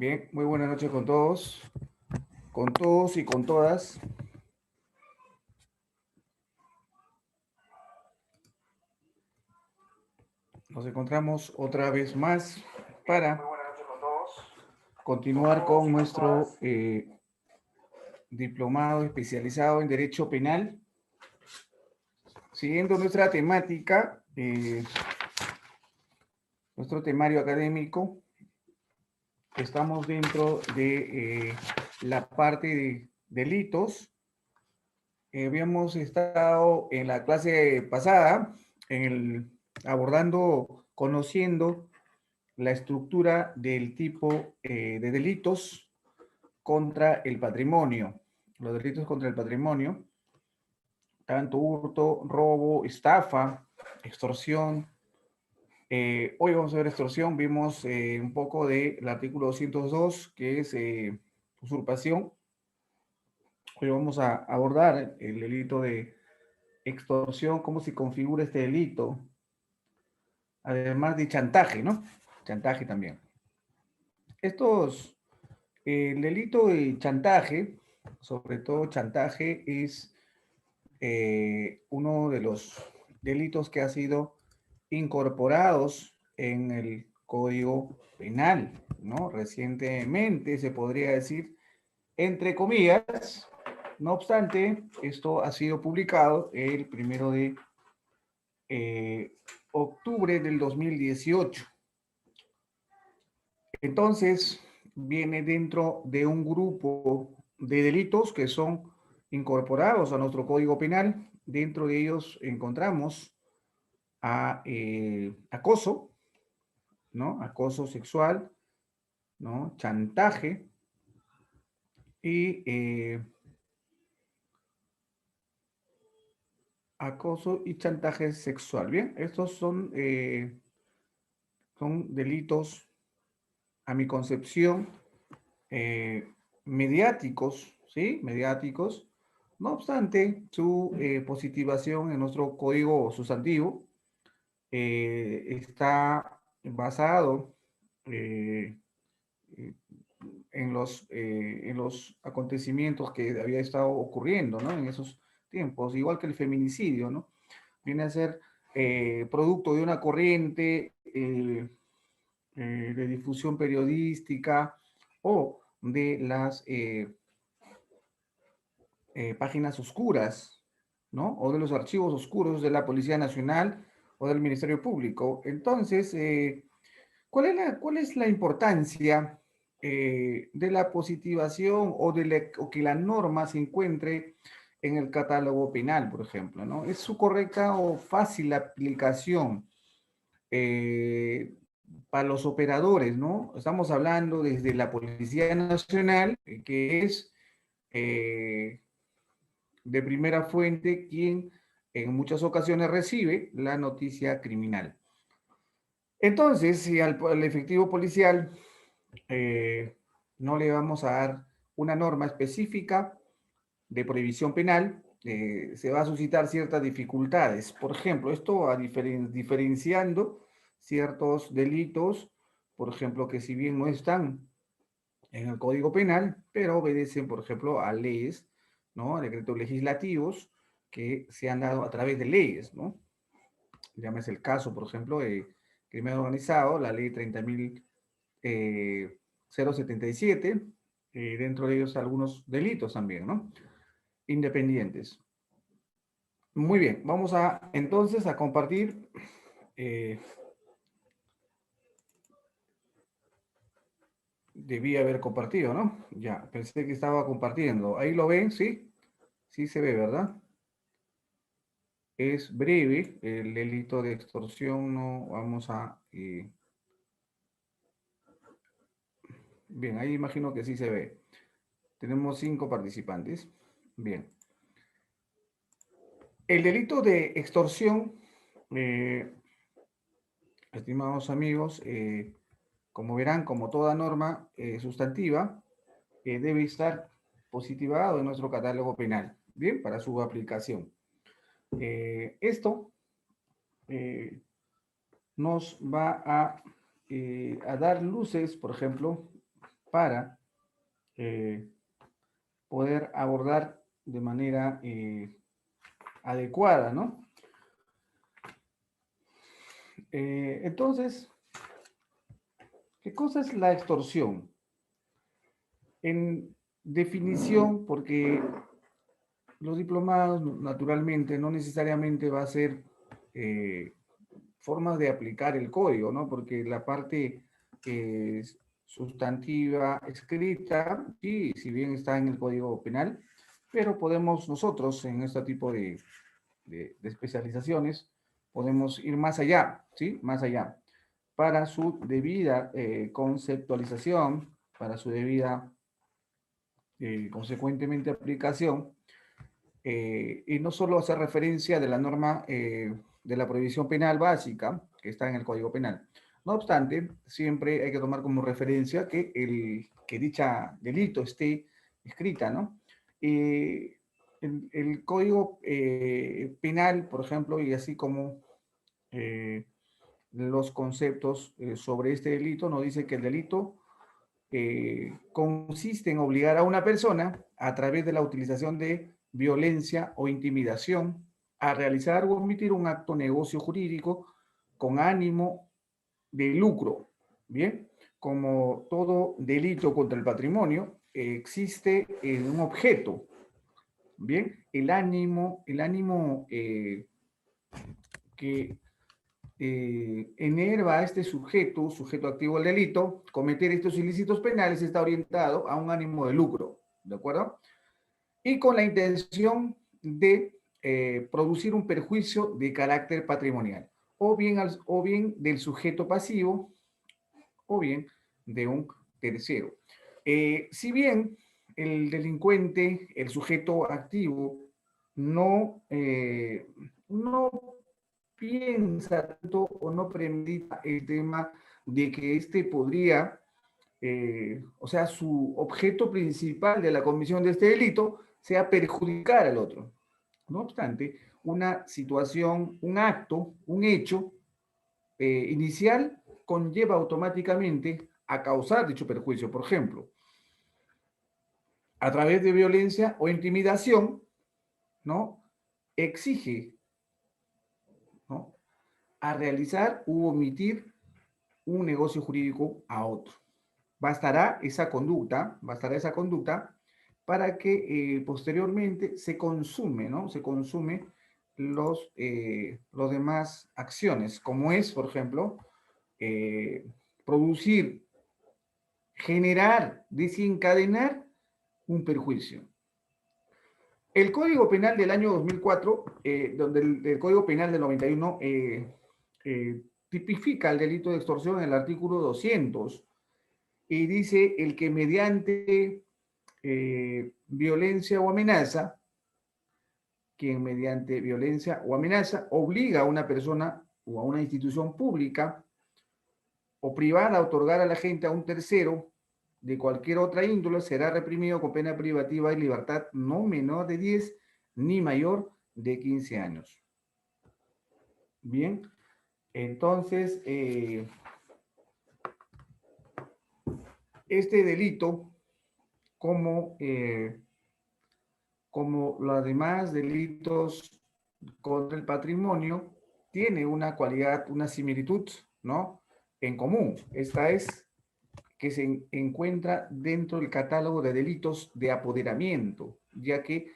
Bien, muy buenas noches con todos y con todas. Nos encontramos otra vez más para continuar con nuestro diplomado especializado en Derecho Penal. Siguiendo nuestra temática, nuestro temario académico, estamos dentro de la parte de delitos. Habíamos estado en la clase pasada abordando, conociendo la estructura del tipo de delitos contra el patrimonio. Los delitos contra el patrimonio, tanto hurto, robo, estafa, extorsión. Hoy vamos a ver extorsión, vimos un poco del artículo 202, que es usurpación. Hoy vamos a abordar el delito de extorsión, cómo se configura este delito, además de chantaje, ¿no? Chantaje también. El delito de chantaje, sobre todo chantaje, es uno de los delitos que ha sido incorporados en el Código Penal, ¿no? Recientemente se podría decir, entre comillas. No obstante, esto ha sido publicado el 1 de octubre del 2018. Entonces, viene dentro de un grupo de delitos que son incorporados a nuestro Código Penal. Dentro de ellos encontramos a acoso, ¿no? Acoso sexual, ¿no? Chantaje y acoso y chantaje sexual. Bien, estos son delitos, a mi concepción, eh, mediáticos, ¿sí? Mediáticos. No obstante, su positivación en nuestro código sustantivo está basado eh, en los acontecimientos que había estado ocurriendo, ¿no? En esos tiempos, igual que el feminicidio, ¿no? Viene a ser producto de una corriente de difusión periodística o de las páginas oscuras, ¿no? O de los archivos oscuros de la Policía Nacional o del Ministerio Público. Entonces, cuál es la importancia de la positivación o que la norma se encuentre en el catálogo penal, por ejemplo, ¿no? ¿Es su correcta o fácil aplicación eh, para los operadores, ¿no? Estamos hablando desde la Policía Nacional, que es eh, de primera fuente quien en muchas ocasiones recibe la noticia criminal. Entonces, si al efectivo policial no le vamos a dar una norma específica de prohibición penal, se va a suscitar ciertas dificultades. Por ejemplo, esto diferenciando ciertos delitos, por ejemplo, que si bien no están en el Código Penal, pero obedecen, por ejemplo, a leyes, ¿no? A decretos legislativos que se han dado a través de leyes, ¿no? Llámese el caso, por ejemplo, de crimen organizado, la ley 30.077, dentro de ellos algunos delitos también, ¿no? Independientes. Muy bien, vamos a entonces a compartir. Debí haber compartido, ¿no? Ya, pensé que estaba compartiendo. Ahí lo ven, ¿sí? Sí se ve, ¿verdad? Es breve el delito de extorsión, no vamos a... bien, ahí imagino que sí se ve. Tenemos 5 participantes. Bien. El delito de extorsión, eh, estimados amigos, como verán, como toda norma sustantiva, debe estar positivado en nuestro catálogo penal, bien, para su aplicación. Esto nos va a dar luces, por ejemplo, para eh, poder abordar de manera adecuada, ¿no? Entonces, ¿qué cosa es la extorsión? En definición, porque los diplomados, naturalmente, no necesariamente va a ser eh, formas de aplicar el código, ¿no? Porque la parte sustantiva escrita, sí, si bien está en el Código Penal, pero podemos nosotros en este tipo de especializaciones, podemos ir más allá, ¿sí? Más allá, para su debida conceptualización, para su debida, consecuentemente, aplicación, y no solo hacer referencia de la norma de la prohibición penal básica que está en el Código Penal. No obstante, siempre hay que tomar como referencia que dicha delito esté escrita, ¿no? El Código Penal, por ejemplo, y así como eh, los conceptos sobre este delito, nos dice que el delito consiste en obligar a una persona, a través de la utilización de violencia o intimidación, a realizar o omitir un acto negocio jurídico con ánimo de lucro. Bien, como todo delito contra el patrimonio, existe un objeto. Bien, el ánimo que enerva a este sujeto activo del delito, cometer estos ilícitos penales está orientado a un ánimo de lucro, ¿de acuerdo? Y con la intención de producir un perjuicio de carácter patrimonial, o bien del sujeto pasivo, o bien de un tercero. Si bien el delincuente, el sujeto activo, no piensa tanto o no premedita el tema de que este podría, o sea, su objeto principal de la comisión de este delito sea perjudicar al otro. No obstante, una situación, un acto, un hecho inicial conlleva automáticamente a causar dicho perjuicio. Por ejemplo, a través de violencia o intimidación, ¿no? Exige, ¿no?, a realizar u omitir un negocio jurídico a otro. Bastará esa conducta para que posteriormente se consume, ¿no? Se consume los demás acciones, como es, por ejemplo, eh, producir, generar, desencadenar un perjuicio. El Código Penal del año 2004, donde el Código Penal del 91 tipifica el delito de extorsión en el artículo 200 y dice el que mediante violencia o amenaza, quien mediante violencia o amenaza obliga a una persona o a una institución pública o privada a otorgar a la gente a un tercero de cualquier otra índole será reprimido con pena privativa de libertad no menor de 10 ni mayor de 15 años. Bien, entonces, este delito, como, como los demás delitos contra el patrimonio, tiene una cualidad, una similitud, ¿no?, en común. Esta es que se encuentra dentro del catálogo de delitos de apoderamiento, ya que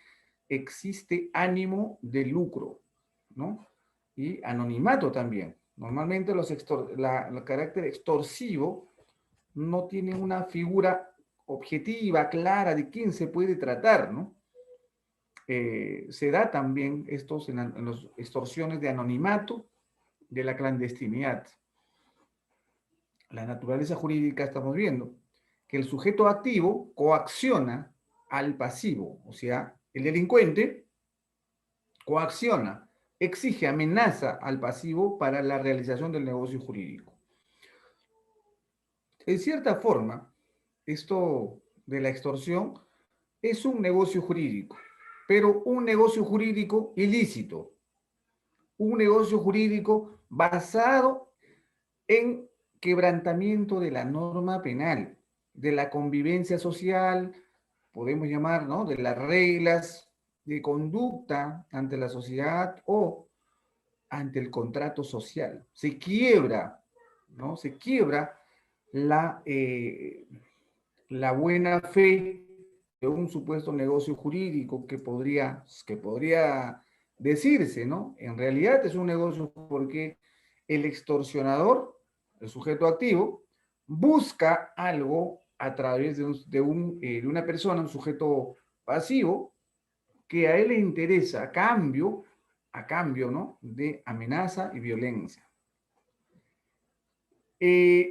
existe ánimo de lucro, ¿no? Y anonimato también. Normalmente el carácter extorsivo no tiene una figura objetiva, clara de quién se puede tratar, ¿no? Se da también estos en las extorsiones de anonimato, de la clandestinidad. La naturaleza jurídica estamos viendo que el sujeto activo coacciona al pasivo, o sea, el delincuente coacciona, exige, amenaza al pasivo para la realización del negocio jurídico. En cierta forma, esto de la extorsión es un negocio jurídico, pero un negocio jurídico ilícito, un negocio jurídico basado en quebrantamiento de la norma penal. de la convivencia social, podemos llamar, ¿no? De las reglas de conducta ante la sociedad o ante el contrato social. Se quiebra, ¿no? Se quiebra la, la buena fe de un supuesto negocio jurídico que podría decirse, ¿no? En realidad es un negocio porque el extorsionador, el sujeto activo, busca algo a través de una persona, un sujeto pasivo, que a él le interesa a cambio, ¿no? De amenaza y violencia.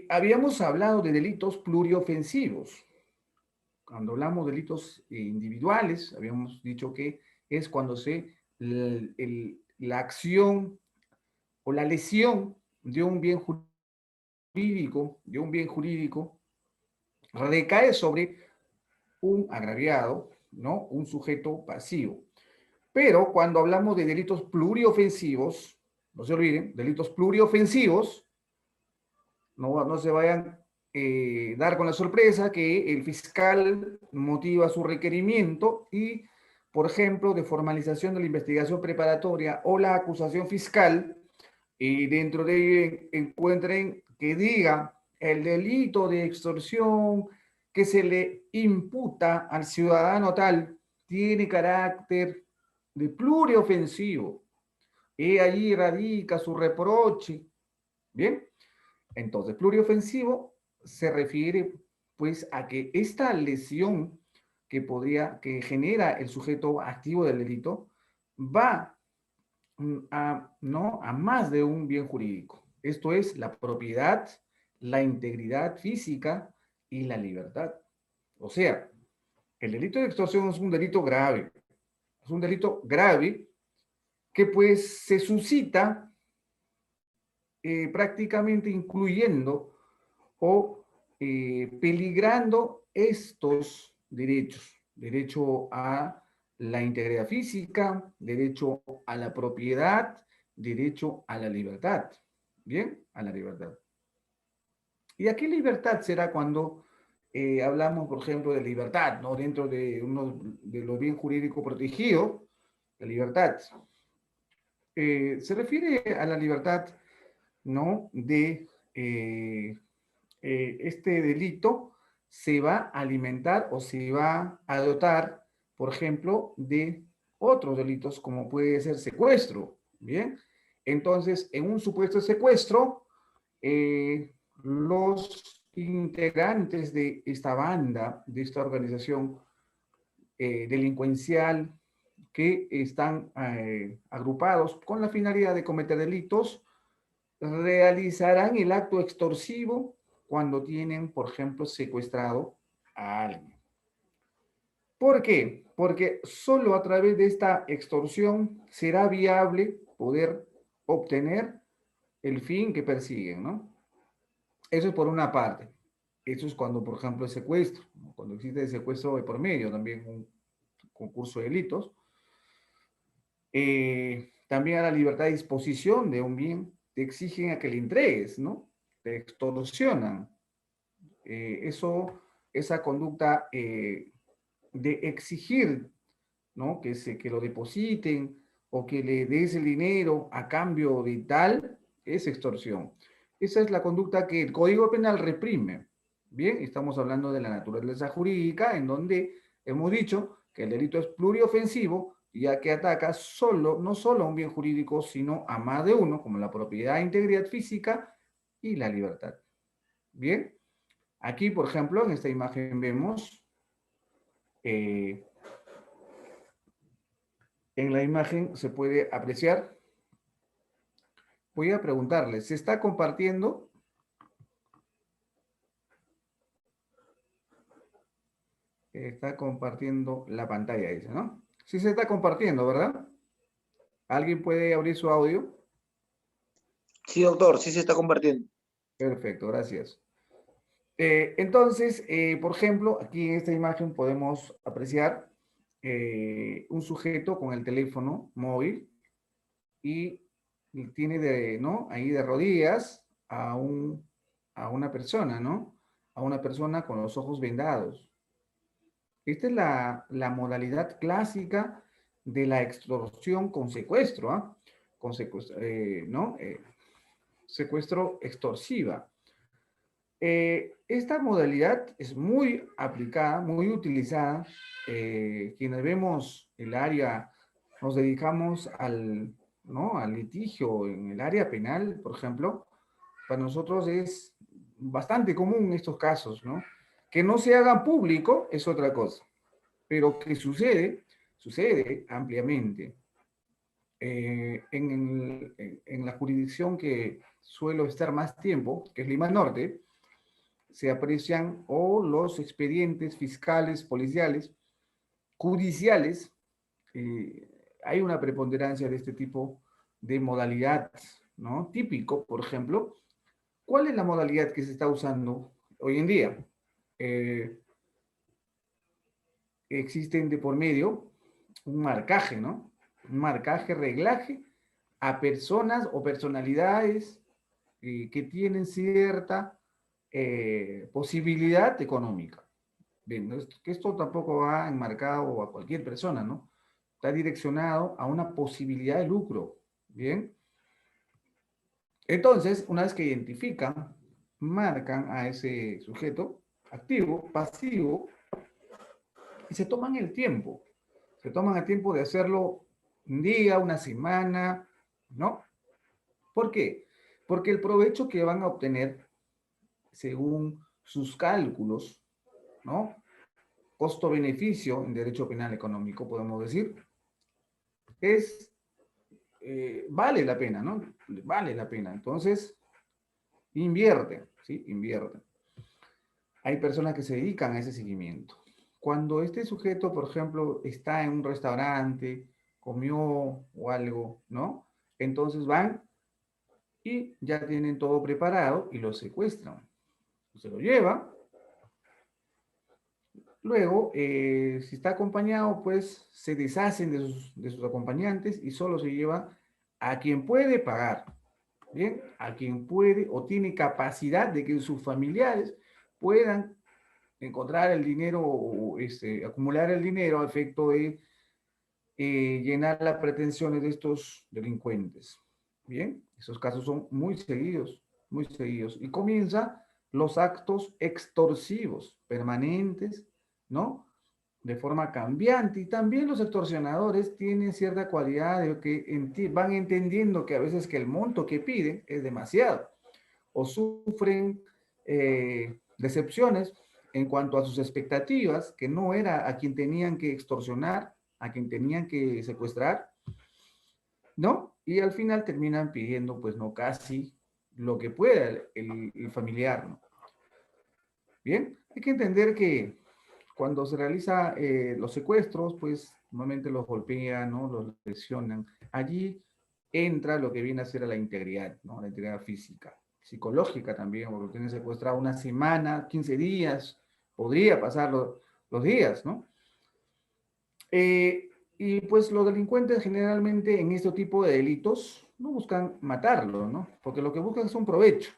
Habíamos hablado de delitos pluriofensivos. Cuando hablamos de delitos individuales, habíamos dicho que es cuando la acción o la lesión de un bien jurídico, recae sobre un agraviado, ¿no? Un sujeto pasivo. Pero cuando hablamos de delitos pluriofensivos, no se olviden, delitos pluriofensivos, no se vayan a dar con la sorpresa que el fiscal motiva su requerimiento y, por ejemplo, de formalización de la investigación preparatoria o la acusación fiscal, y dentro de ello encuentren que diga el delito de extorsión que se le imputa al ciudadano tal tiene carácter de pluriofensivo. Y allí radica su reproche. Bien, entonces pluriofensivo se refiere pues a que esta lesión que genera el sujeto activo del delito va ¿no? a más de un bien jurídico. Esto es la propiedad, la integridad física y la libertad. O sea, el delito de extorsión es un delito grave. Es un delito grave que pues se suscita prácticamente incluyendo o peligrando estos derechos. Derecho a la integridad física, derecho a la propiedad, derecho a la libertad. Bien, a la libertad. ¿Y a qué libertad será cuando hablamos, por ejemplo, de libertad, ¿no? Dentro de uno de los bien jurídicos protegidos, la libertad. Se refiere a la libertad, ¿no? De este delito se va a alimentar o se va a dotar, por ejemplo, de otros delitos como puede ser secuestro. Bien, entonces, en un supuesto secuestro, los integrantes de esta banda, de esta organización delincuencial, que están agrupados con la finalidad de cometer delitos, realizarán el acto extorsivo cuando tienen, por ejemplo, secuestrado a alguien. ¿Por qué? Porque solo a través de esta extorsión será viable poder obtener el fin que persiguen, ¿no? Eso es por una parte. Eso es cuando, por ejemplo, el secuestro, ¿no? Cuando existe el secuestro de por medio, también un concurso de delitos. También a la libertad de disposición de un bien, te exigen a que le entregues, ¿no? Te extorsionan. Esa conducta de exigir, ¿no? Que lo depositen o que le des el dinero a cambio de tal, es extorsión. Esa es la conducta que el Código Penal reprime. Bien, estamos hablando de la naturaleza jurídica, en donde hemos dicho que el delito es pluriofensivo, ya que ataca no solo a un bien jurídico, sino a más de uno, como la propiedad, integridad física y la libertad. Bien, aquí, por ejemplo, en esta imagen vemos, en la imagen se puede apreciar. Voy a preguntarle, ¿se está compartiendo? Está compartiendo la pantalla, dice, ¿no? Sí se está compartiendo, ¿verdad? ¿Alguien puede abrir su audio? Sí, doctor, sí se está compartiendo. Perfecto, gracias. Entonces, por ejemplo, aquí en esta imagen podemos apreciar un sujeto con el teléfono móvil y tiene ¿no? ahí de rodillas a una persona, ¿no? a una persona con los ojos vendados. Esta es la modalidad clásica de la extorsión con secuestro, ¿ah? Con secuestro, ¿no? Secuestro extorsiva. Esta modalidad es muy aplicada, muy utilizada. Quienes vemos el área, nos dedicamos al, ¿no? Al litigio en el área penal, por ejemplo, para nosotros es bastante común estos casos, ¿no? Que no se hagan público es otra cosa, pero que sucede ampliamente. En la jurisdicción que suelo estar más tiempo, que es Lima Norte, se aprecian o los expedientes fiscales, policiales, judiciales. eh, Hay una preponderancia de este tipo de modalidad, ¿no? Típico, por ejemplo, ¿cuál es la modalidad que se está usando hoy en día? Eh, Existen de por medio un marcaje, ¿no? Un marcaje, reglaje a personas o personalidades que tienen cierta posibilidad económica. Bien, ¿no? Que esto tampoco va enmarcado a cualquier persona, ¿no? Está direccionado a una posibilidad de lucro. Bien. Entonces, una vez que identifican, marcan a ese sujeto activo, pasivo, y se toman el tiempo. Se toman el tiempo de hacerlo un día, una semana, ¿no? ¿Por qué? Porque el provecho que van a obtener, según sus cálculos, ¿no? Costo-beneficio en derecho penal económico, podemos decir, es, vale la pena, ¿no? Vale la pena. Entonces, invierten, ¿sí? Invierten. Hay personas que se dedican a ese seguimiento. Cuando este sujeto, por ejemplo, está en un restaurante, comió o algo, ¿no? Entonces van y ya tienen todo preparado y lo secuestran. Se lo lleva. Luego, si está acompañado, pues se deshacen de sus acompañantes y solo se lleva a quien puede pagar. Bien, a quien puede o tiene capacidad de que sus familiares puedan encontrar el dinero o acumular el dinero a efecto de llenar las pretensiones de estos delincuentes. Bien, esos casos son muy seguidos. Y comienza los actos extorsivos permanentes, ¿no? De forma cambiante. Y también los extorsionadores tienen cierta cualidad de que van entendiendo que a veces que el monto que piden es demasiado o sufren decepciones en cuanto a sus expectativas, que no era a quien tenían que extorsionar, a quien tenían que secuestrar, ¿no? Y al final terminan pidiendo, pues no casi lo que pueda el familiar, ¿no? Bien, hay que entender que cuando se realiza los secuestros, pues normalmente los golpean, ¿no? Los lesionan. Allí entra lo que viene a ser la integridad, ¿no? La integridad física, psicológica también, porque lo tienen secuestrado una semana, 15 días, podría pasar los días, ¿no? Y pues los delincuentes generalmente en este tipo de delitos no buscan matarlo, ¿no? Porque lo que buscan es un provecho.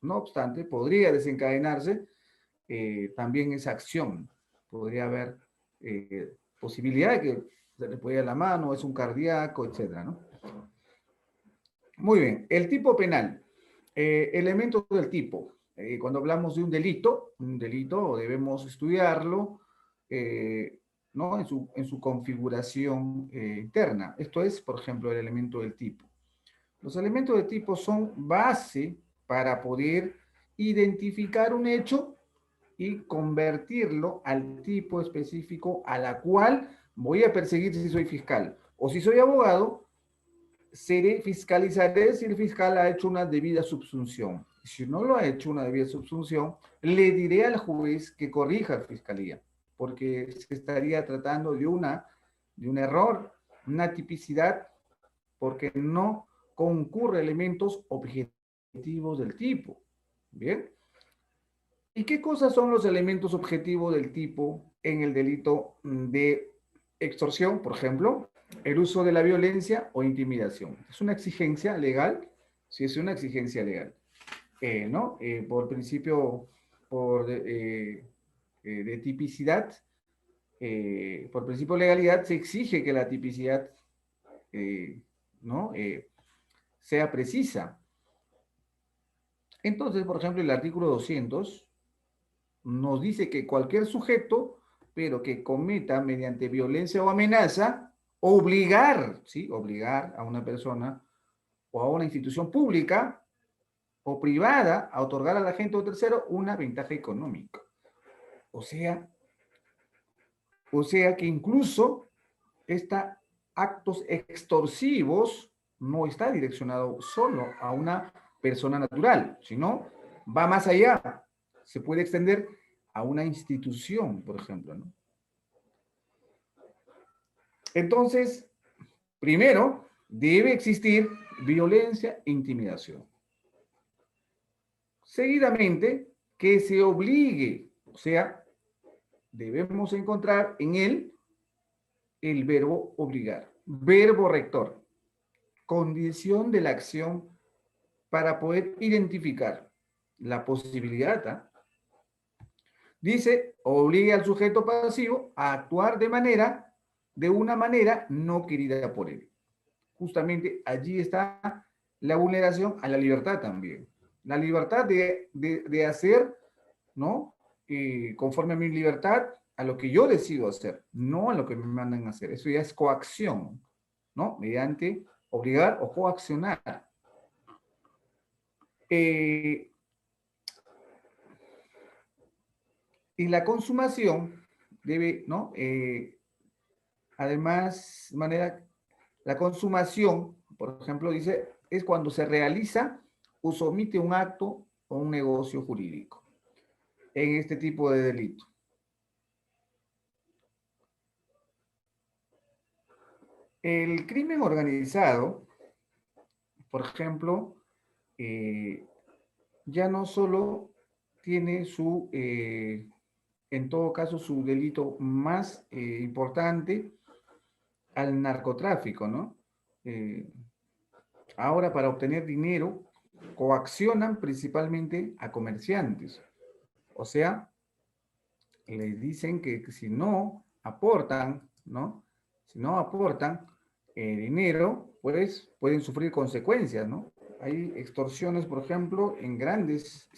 No obstante, podría desencadenarse también esa acción. Podría haber posibilidad de que se le pueda la mano, es un cardíaco, etcétera, ¿no? Muy bien, el tipo penal. Elementos del tipo. Cuando hablamos de un delito debemos estudiarlo, ¿no? En su configuración interna. Esto es, por ejemplo, el elemento del tipo. Los elementos de tipo son base para poder identificar un hecho y convertirlo al tipo específico a la cual voy a perseguir si soy fiscal. O si soy abogado, fiscalizaré si el fiscal ha hecho una debida subsunción. Si no lo ha hecho una debida subsunción, le diré al juez que corrija la fiscalía, porque se estaría tratando de un error, una tipicidad, porque no concurre elementos objetivos del tipo. Bien. ¿Y qué cosas son los elementos objetivos del tipo en el delito de extorsión, por ejemplo? El uso de la violencia o intimidación. ¿Es una exigencia legal? Sí, es una exigencia legal. ¿No? Por principio de tipicidad, por principio de legalidad, se exige que la tipicidad ¿no? sea precisa. Entonces, por ejemplo, el artículo 200 nos dice que cualquier sujeto, pero que cometa mediante violencia o amenaza, obligar, ¿sí? Obligar a una persona o a una institución pública o privada a otorgar al agente o tercero una ventaja económica. O sea, que incluso actos extorsivos no está direccionado solo a una persona natural, sino va más allá. Se puede extender a una institución, por ejemplo, ¿no? Entonces, primero, debe existir violencia e intimidación. Seguidamente, que se obligue, o sea, debemos encontrar en él el verbo obligar, verbo rector, condición de la acción para poder identificar la posibilidad. Dice, obligue al sujeto pasivo a actuar de una manera no querida por él. Justamente allí está la vulneración a la libertad también. La libertad de hacer, ¿no? Conforme a mi libertad, a lo que yo decido hacer, no a lo que me mandan a hacer. Eso ya es coacción, ¿no? Mediante obligar o coaccionar. Y la consumación debe, ¿no? Además, la consumación, por ejemplo, dice, es cuando se realiza o se omite un acto o un negocio jurídico en este tipo de delito. El crimen organizado, por ejemplo, ya no solo tiene en todo caso, su delito más importante al narcotráfico, ¿no? Ahora, para obtener dinero, coaccionan principalmente a comerciantes. O sea, les dicen que si no aportan, ¿no? Si no aportan dinero, pues pueden sufrir consecuencias, ¿no? Hay extorsiones, por ejemplo, en grandes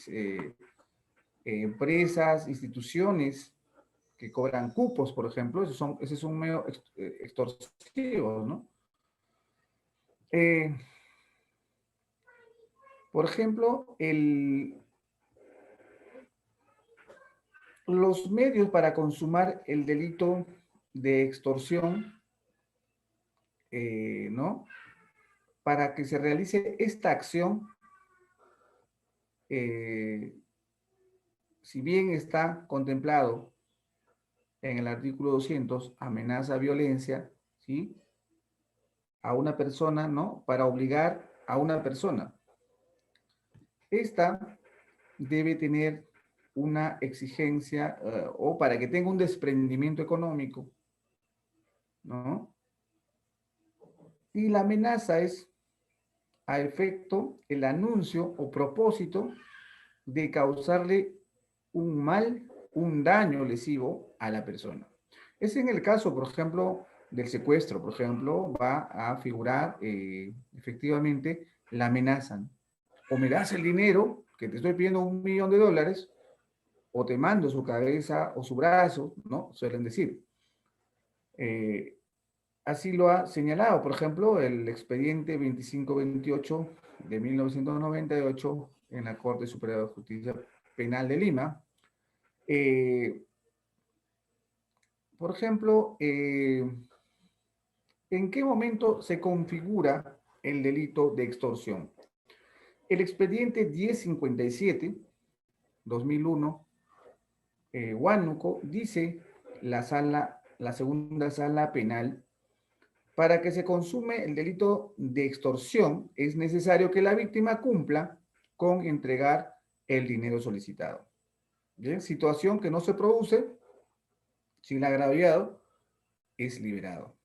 empresas, instituciones que cobran cupos, por ejemplo, ese es un medio extorsivo, ¿no? Por ejemplo, los medios para consumar el delito de extorsión, ¿no? Para que se realice esta acción, si bien está contemplado en el artículo 200, amenaza, violencia, ¿sí? A una persona, ¿no? Para obligar a una persona. Esta debe tener una exigencia o para que tenga un desprendimiento económico, ¿no? Y la amenaza es a efecto el anuncio o propósito de causarle un mal, un daño lesivo a la persona. Es en el caso, por ejemplo, del secuestro, por ejemplo, va a figurar efectivamente la amenaza. O me das el dinero, que te estoy pidiendo $1.000.000, o te mando su cabeza o su brazo, ¿no? Suelen decir. Así lo ha señalado, por ejemplo, el expediente 2528 de 1998 en la Corte Superior de Justicia Penal de Lima. Por ejemplo, ¿en qué momento se configura el delito de extorsión? El expediente 1057, 2001, Huánuco, dice la segunda sala penal: para que se consume el delito de extorsión, es necesario que la víctima cumpla con entregar el dinero solicitado. ¿Bien? Situación que no se produce si el agraviado es liberado.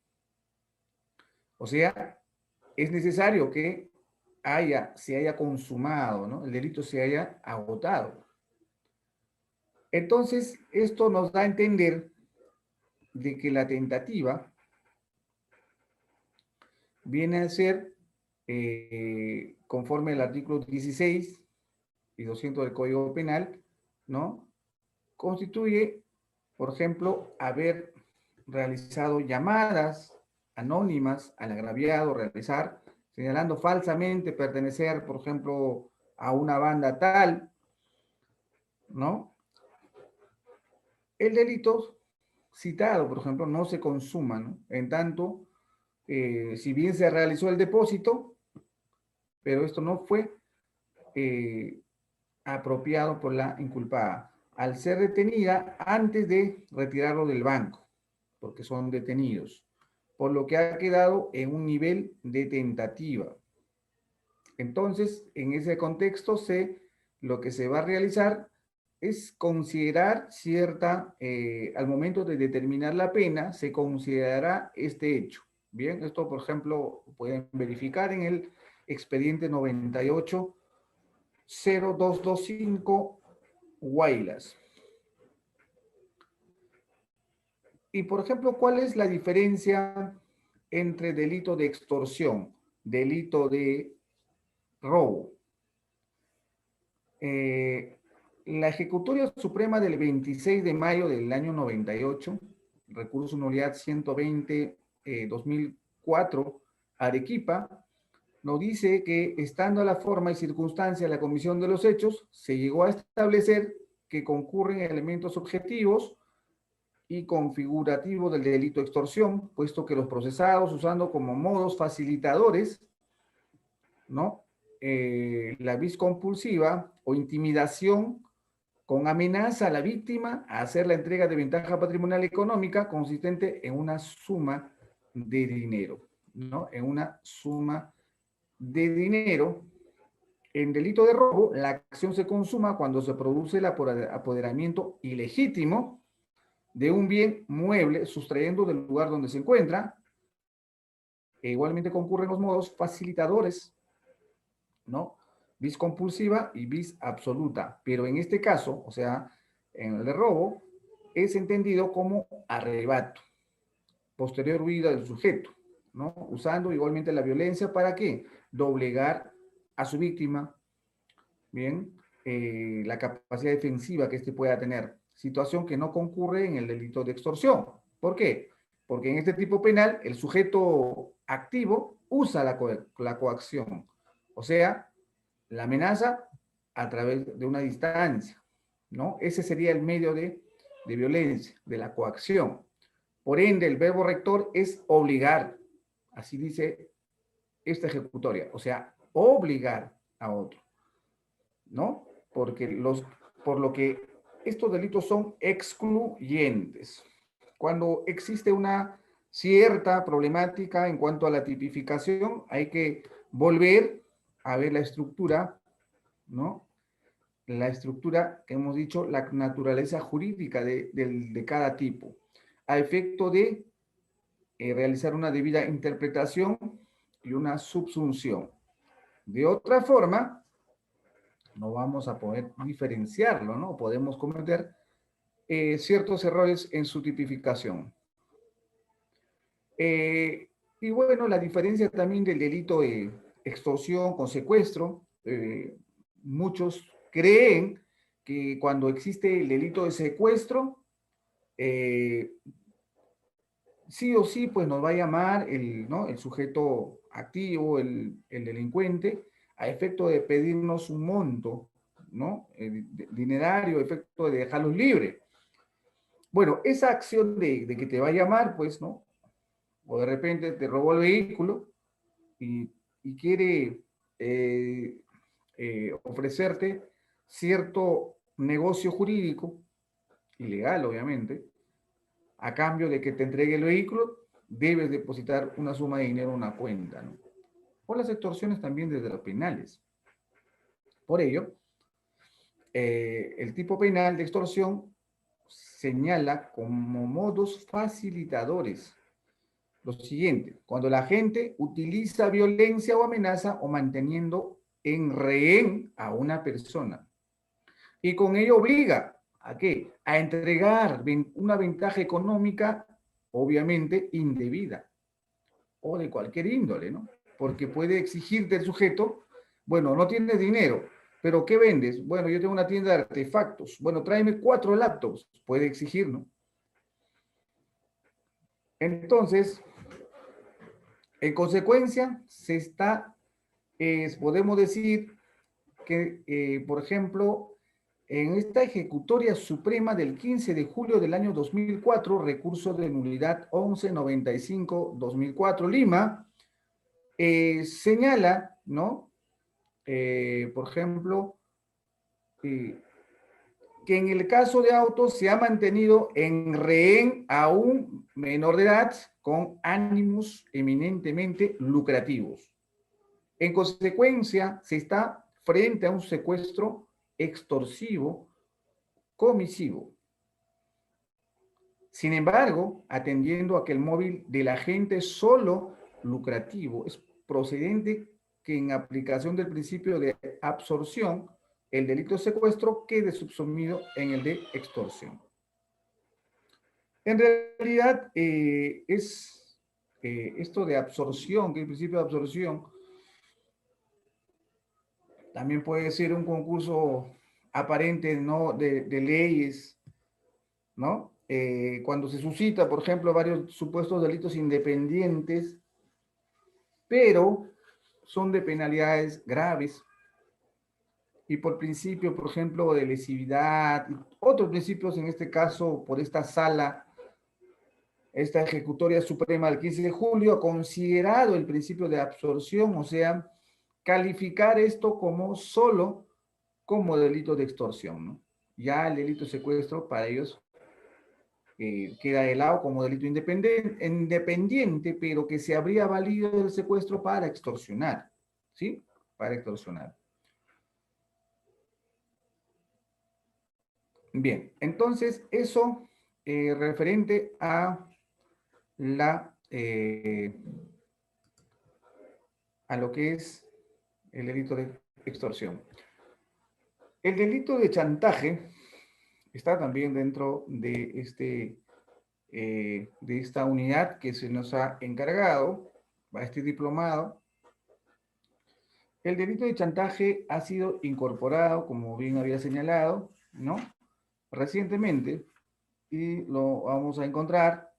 O sea, es necesario que se haya consumado, ¿no? El delito se haya agotado. Entonces, esto nos da a entender de que la tentativa viene a ser, conforme al artículo 16 y 200 del Código Penal, ¿no? Constituye, por ejemplo, haber realizado llamadas anónimas al agraviado, realizar, señalando falsamente pertenecer, por ejemplo, a una banda tal, ¿no? El delito citado, por ejemplo, no se consuma, ¿no? En tanto, si bien se realizó el depósito, pero esto no fue eh, apropiado por la inculpada, al ser detenida antes de retirarlo del banco, porque son detenidos, por lo que ha quedado en un nivel de tentativa. Entonces, en ese contexto, lo que se va a realizar es considerar cierta, al momento de determinar la pena, se considerará este hecho. Bien, esto, por ejemplo, pueden verificar en el expediente 98-0225 Guaylas. Y, por ejemplo, ¿cuál es la diferencia entre delito de extorsión, delito de robo? La Ejecutoria Suprema del 26 de mayo del año 98, recurso nulidad 120, 2004, Arequipa, nos dice que, estando a la forma y circunstancia de la comisión de los hechos, se llegó a establecer que concurren elementos objetivos y configurativos del delito de extorsión, puesto que los procesados, usando como modos facilitadores, ¿no? La vis compulsiva o intimidación con amenaza a la víctima a hacer la entrega de ventaja patrimonial económica consistente en una suma de dinero, ¿no? En una suma de dinero. En delito de robo, la acción se consuma cuando se produce el apoderamiento ilegítimo de un bien mueble, sustrayendo del lugar donde se encuentra. Igualmente concurren los modos facilitadores, ¿no? Vis compulsiva y vis absoluta. Pero en este caso, o sea, en el de robo, es entendido como arrebato, posterior huida del sujeto, ¿no? Usando igualmente la violencia para ¿qué? Doblegar a su víctima, ¿bien? La capacidad defensiva que éste pueda tener. Situación que no concurre en el delito de extorsión. ¿Por qué? Porque en este tipo penal el sujeto activo usa la coacción. O sea, la amenaza a través de una distancia, ¿no? Ese sería el medio de violencia, de la coacción. Por ende, el verbo rector es obligar, así dice esta ejecutoria, o sea, obligar a otro, ¿no? Por lo que estos delitos son excluyentes. Cuando existe una cierta problemática en cuanto a la tipificación, hay que volver a ver la estructura, ¿no? La estructura que hemos dicho, la naturaleza jurídica de cada tipo, a efecto de realizar una debida interpretación y una subsunción. De otra forma, no vamos a poder diferenciarlo, ¿no? Podemos cometer ciertos errores en su tipificación. Y bueno, la diferencia también del delito de extorsión con secuestro, muchos creen que cuando existe el delito de secuestro, sí o sí, pues nos va a llamar ¿no? El sujeto activo, el delincuente, a efecto de pedirnos un monto, ¿no? Dinerario, a efecto de dejarlos libres. Bueno, esa acción de que te va a llamar, pues, ¿no? O de repente te robó el vehículo y quiere ofrecerte cierto negocio jurídico, ilegal obviamente, a cambio de que te entregue el vehículo, debes depositar una suma de dinero en una cuenta, ¿no? O las extorsiones también desde los penales. Por ello, el tipo penal de extorsión señala como modos facilitadores lo siguiente: cuando la gente utiliza violencia o amenaza o manteniendo en rehén a una persona y con ello obliga ¿A qué? A entregar una ventaja económica, obviamente indebida, o de cualquier índole, ¿no? Porque puede exigirte el sujeto, bueno, no tienes dinero, pero ¿qué vendes? Bueno, yo tengo una tienda de artefactos, bueno, tráeme 4 laptops, puede exigir, ¿no? Entonces, en consecuencia, podemos decir que, por ejemplo, en esta ejecutoria suprema del 15 de julio del año 2004, recurso de nulidad 1195-2004 Lima, señala, ¿no? Por ejemplo, eh, que en el caso de autos se ha mantenido en rehén a un menor de edad con ánimos eminentemente lucrativos. En consecuencia, se está frente a un secuestro extorsivo, comisivo. Sin embargo, atendiendo a que el móvil del agente es solo lucrativo, es procedente que en aplicación del principio de absorción, el delito de secuestro quede subsumido en el de extorsión. En realidad, esto de absorción, que el principio de absorción también puede ser un concurso aparente, ¿no? de leyes, ¿no? Cuando se suscita, por ejemplo, varios supuestos delitos independientes, pero son de penalidades graves y por principio, por ejemplo, de lesividad, otros principios, en este caso, por esta sala, esta ejecutoria suprema del 15 de julio, ha considerado el principio de absorción, o sea, calificar esto como solo como delito de extorsión, ¿no? Ya el delito de secuestro para ellos queda de lado como delito independiente, pero que se habría valido del secuestro para extorsionar, ¿sí? Para extorsionar. Bien, entonces eso referente la, eh, a lo que es el delito de extorsión. El delito de chantaje está también dentro de esta unidad que se nos ha encargado, a este diplomado. El delito de chantaje ha sido incorporado, como bien había señalado, ¿no? Recientemente, y lo vamos a encontrar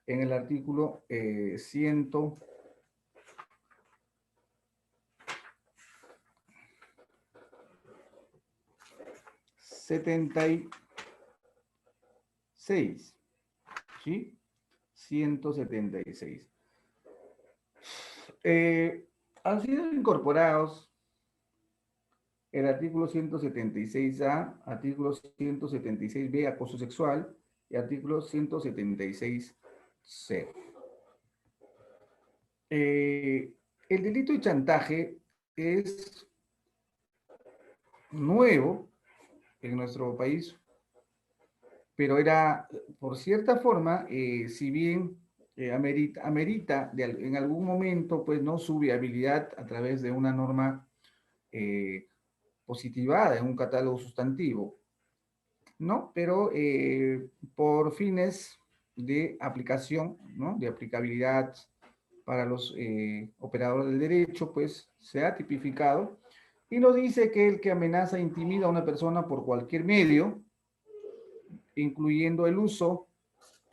en el artículo 176, ¿sí? 176. Han sido incorporados el artículo 176A, artículo 176B, acoso sexual, y artículo 176C. El delito de chantaje es nuevo en nuestro país, pero era, por cierta forma, si bien amerita en algún momento, pues, no su viabilidad a través de una norma positivada en un catálogo sustantivo, ¿no? Pero por fines de aplicación, ¿no? De aplicabilidad para los operadores del derecho, pues se ha tipificado y nos dice que el que amenaza e intimida a una persona por cualquier medio, incluyendo el uso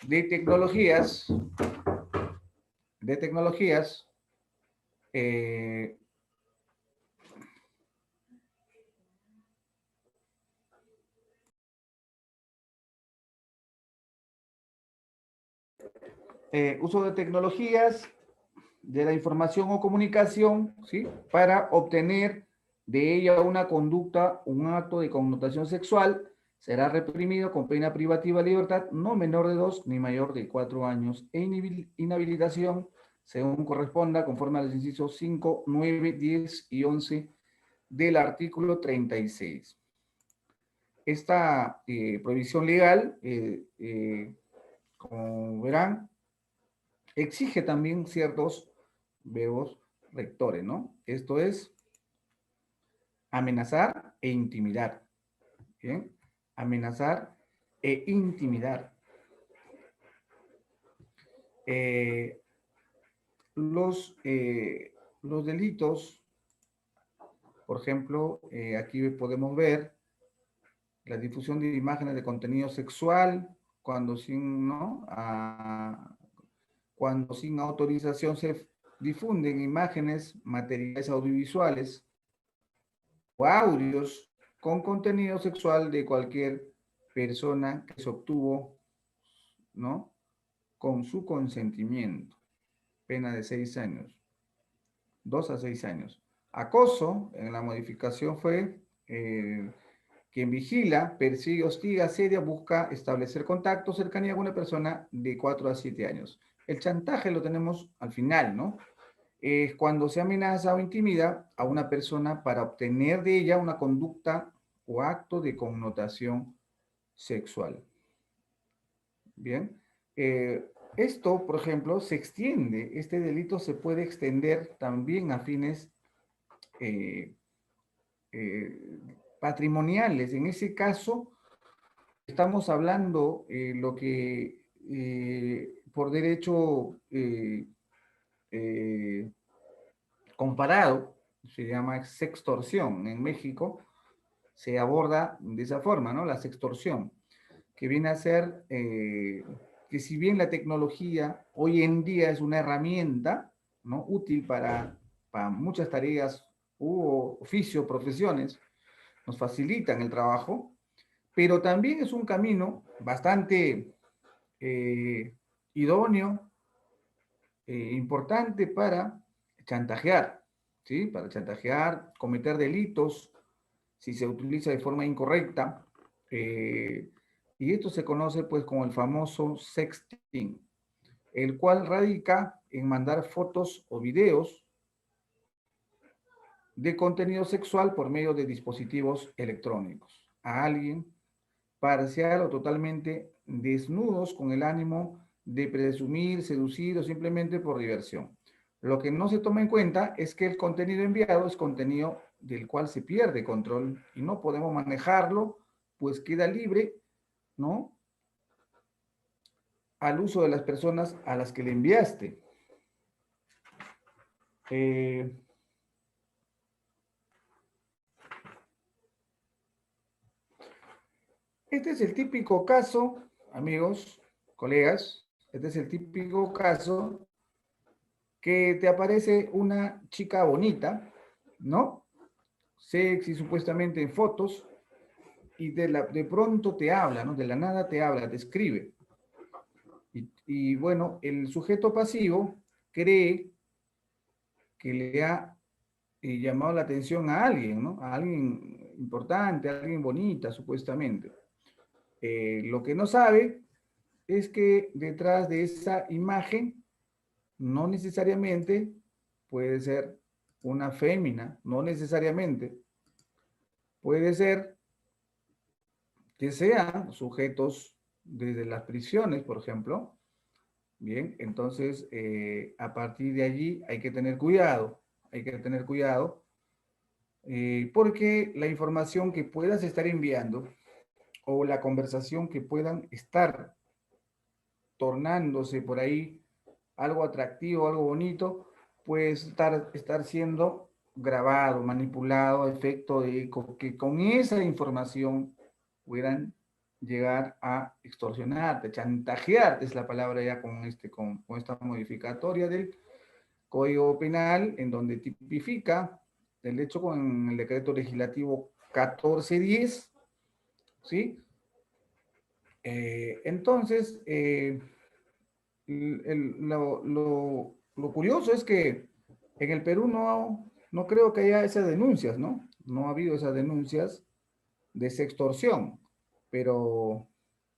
de tecnologías eh, uso de tecnologías de la información o comunicación, ¿sí? Para obtener de ella una conducta, un acto de connotación sexual, será reprimido con pena privativa de libertad no menor de 2 ni mayor de 4 años e inhabilitación según corresponda conforme a los incisos 5, 9, 10 y 11 del artículo 36. Esta prohibición legal, como verán, exige también ciertos verbos rectores, ¿no? Esto es amenazar e intimidar. ¿Bien? amenazar e intimidar. Eh, los delitos, por ejemplo, aquí podemos ver la difusión de imágenes de contenido sexual cuando sin, ¿no? Cuando sin autorización se difunden imágenes, materiales audiovisuales o audios con contenido sexual de cualquier persona que se obtuvo, ¿no? Con su consentimiento. Pena de 6 años, 2 a 6 años. Acoso, en la modificación fue quien vigila, persigue, hostiga, asedia, busca establecer contacto, cercanía con una persona de 4 a 7 años. El chantaje lo tenemos al final, ¿no? Es cuando se amenaza o intimida a una persona para obtener de ella una conducta o acto de connotación sexual. Bien. Esto, por ejemplo, se extiende, este delito se puede extender también a fines eh, patrimoniales. En ese caso, estamos hablando lo que por derecho comparado se llama sextorsión. En México se aborda de esa forma, ¿no? La sextorsión, que viene a ser que si bien la tecnología hoy en día es una herramienta, ¿no? Útil para muchas tareas u oficios, profesiones, nos facilitan el trabajo, pero también es un camino bastante idóneo, importante para chantajear, ¿sí? Para chantajear, cometer delitos, si se utiliza de forma incorrecta. Y esto se conoce pues como el famoso sexting, el cual radica en mandar fotos o videos de contenido sexual por medio de dispositivos electrónicos a alguien parcial o totalmente desnudos con el ánimo de presumir, seducir o simplemente por diversión. Lo que no se toma en cuenta es que el contenido enviado es contenido del cual se pierde control y no podemos manejarlo, pues queda libre, ¿no? Al uso de las personas a las que le enviaste. Eh, este es el típico caso, amigos, colegas, este es el típico caso que te aparece una chica bonita, ¿no? Sexy supuestamente en fotos, y de pronto te habla, ¿no? De la nada te habla, te escribe. Y bueno, el sujeto pasivo cree que le ha llamado la atención a alguien, ¿no? A alguien importante, a alguien bonita, supuestamente. Lo que no sabe es que detrás de esa imagen no necesariamente puede ser una fémina, no necesariamente. Puede ser que sean sujetos desde las prisiones, por ejemplo. Bien, entonces a partir de allí hay que tener cuidado, porque la información que puedas estar enviando o la conversación que puedan estar tornándose por ahí algo atractivo, algo bonito, puede estar siendo grabado, manipulado, a efecto de que con esa información puedan llegar a extorsionarte, chantajearte, es la palabra ya con esta modificatoria del Código Penal, en donde tipifica el hecho con el decreto legislativo 1410, ¿sí? Entonces, lo curioso es que en el Perú no creo que haya esas denuncias, ¿no? No ha habido esas denuncias de sextorsión, pero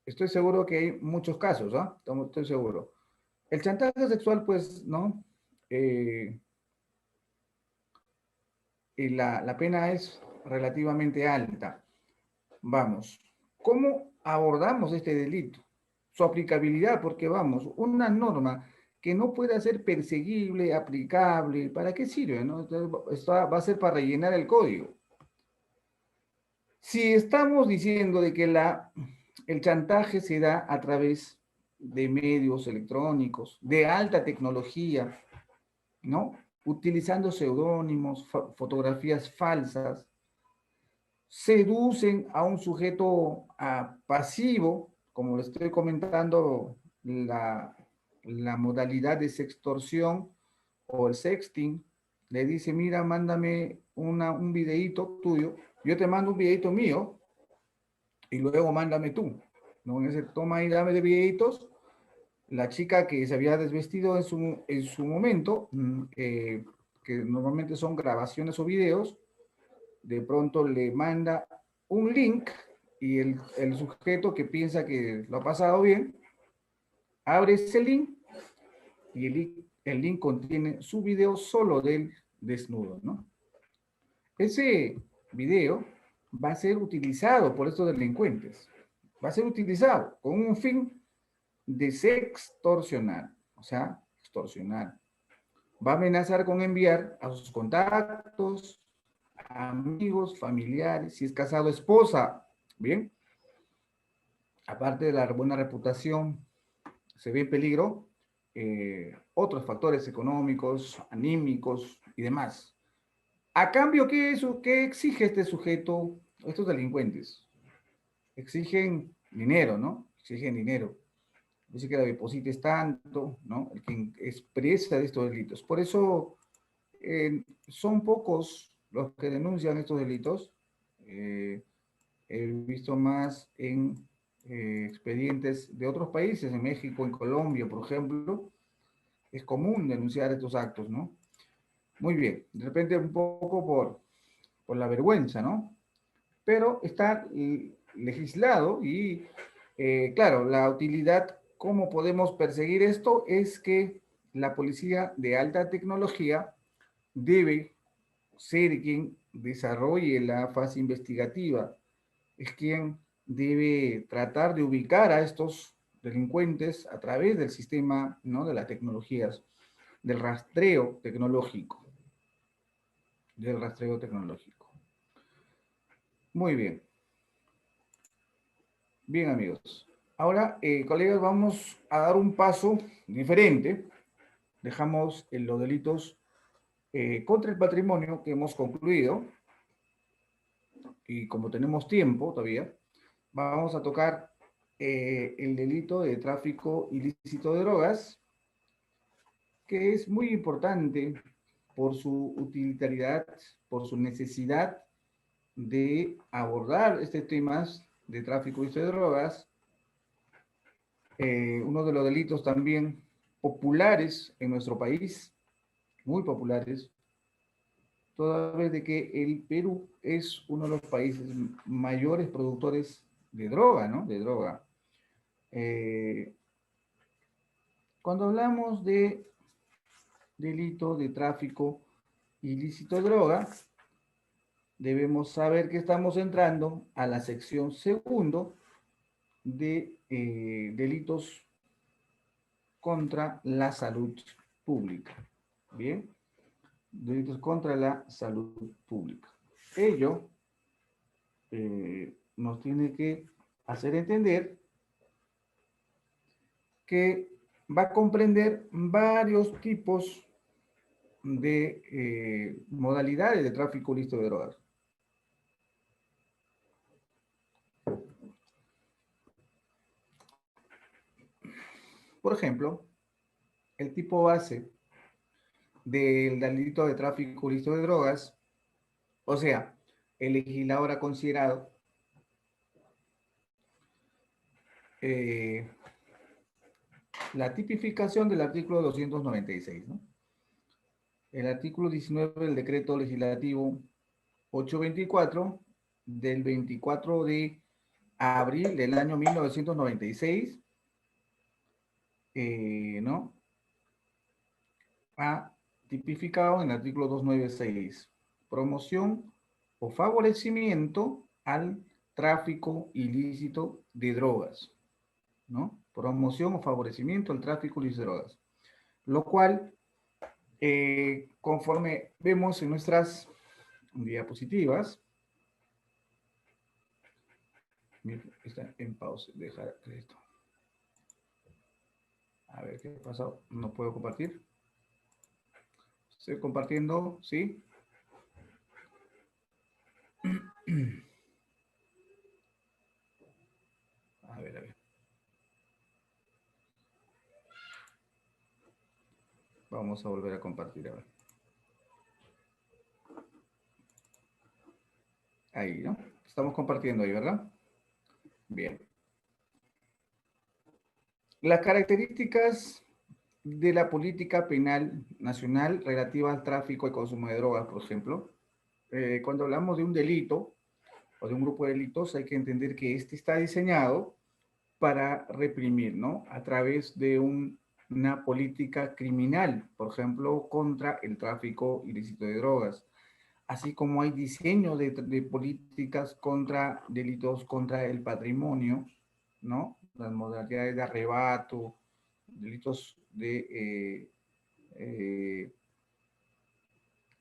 estoy seguro que hay muchos casos, ¿ah? Estoy seguro. El chantaje sexual, pues, ¿no? Y la pena es relativamente alta. Vamos, ¿cómo abordamos este delito? Su aplicabilidad, porque vamos, una norma que no pueda ser perseguible, aplicable, ¿para qué sirve? ¿No? Esto va a ser para rellenar el código. Si estamos diciendo de que el chantaje se da a través de medios electrónicos, de alta tecnología, ¿no? Utilizando seudónimos, fotografías falsas, seducen a un sujeto pasivo, como le estoy comentando, la modalidad de sextorsión o el sexting, le dice, mira, mándame un videíto tuyo, yo te mando un videíto mío y luego mándame tú, ¿no? En ese toma y dame de videitos, la chica que se había desvestido en su momento, que normalmente son grabaciones o videos, de pronto le manda un link y el sujeto que piensa que lo ha pasado bien, abre ese link y el link contiene su video solo del desnudo, ¿no? Ese video va a ser utilizado por estos delincuentes, va a ser utilizado con un fin de sextorsionar, o sea, extorsionar. Va a amenazar con enviar a sus contactos, amigos, familiares, si es casado, esposa, ¿bien? Aparte de la buena reputación, se ve en peligro otros factores económicos, anímicos y demás. A cambio, ¿qué exige este sujeto, estos delincuentes? Exigen dinero, ¿no? Exigen dinero. Dice que la deposites tanto, ¿no? El que expresa de estos delitos. Por eso son pocos los que denuncian estos delitos. He visto más en expedientes de otros países, en México, en Colombia, por ejemplo. Es común denunciar estos actos, ¿no? Muy bien, de repente un poco por la vergüenza, ¿no? Pero está legislado y, claro, la utilidad, ¿cómo podemos perseguir esto? Es que la policía de alta tecnología debe ser quien desarrolle la fase investigativa, es quien debe tratar de ubicar a estos delincuentes a través del sistema, ¿no? De las tecnologías, del rastreo tecnológico, del rastreo tecnológico. Muy bien. Bien, amigos. Ahora, colegas, vamos a dar un paso diferente. Dejamos los delitos contra el patrimonio que hemos concluido. Y como tenemos tiempo todavía, vamos a tocar el delito de tráfico ilícito de drogas, que es muy importante por su utilidad, por su necesidad de abordar este temas de tráfico ilícito de drogas. Uno de los delitos también populares en nuestro país, muy populares, toda vez de que el Perú es uno de los países mayores productores de droga, ¿no? De droga. Cuando hablamos de delito de tráfico ilícito de droga, debemos saber que estamos entrando a la sección segundo de delitos contra la salud pública. Bien, delitos contra la salud pública. Ello nos tiene que hacer entender que va a comprender varios tipos de modalidades de tráfico ilícito de drogas. Por ejemplo, el tipo base del delito de tráfico ilícito de drogas, o sea, el legislador ha considerado la tipificación del artículo 296, ¿no? El artículo 19 del decreto legislativo 824 del 24 de abril del año 1996, ¿no? Ha tipificado en el artículo 296, promoción o favorecimiento al tráfico ilícito de drogas, ¿no? Promoción o favorecimiento al tráfico ilícito de drogas. Lo cual, conforme vemos en nuestras diapositivas, Está en pausa. Dejar esto. A ver qué ha pasado. No puedo compartir. Estoy compartiendo, ¿sí? A ver, a ver. Vamos a volver a compartir ahora. Ahí, ¿no? Estamos compartiendo ahí, ¿verdad? Bien. Las características de la política penal nacional relativa al tráfico y consumo de drogas, por ejemplo. Cuando hablamos de un delito o de un grupo de delitos, hay que entender que este está diseñado para reprimir, ¿no? A través de una política criminal, por ejemplo, contra el tráfico ilícito de drogas, así como hay diseño de políticas contra delitos contra el patrimonio, ¿no? Las modalidades de arrebato, delitos eh,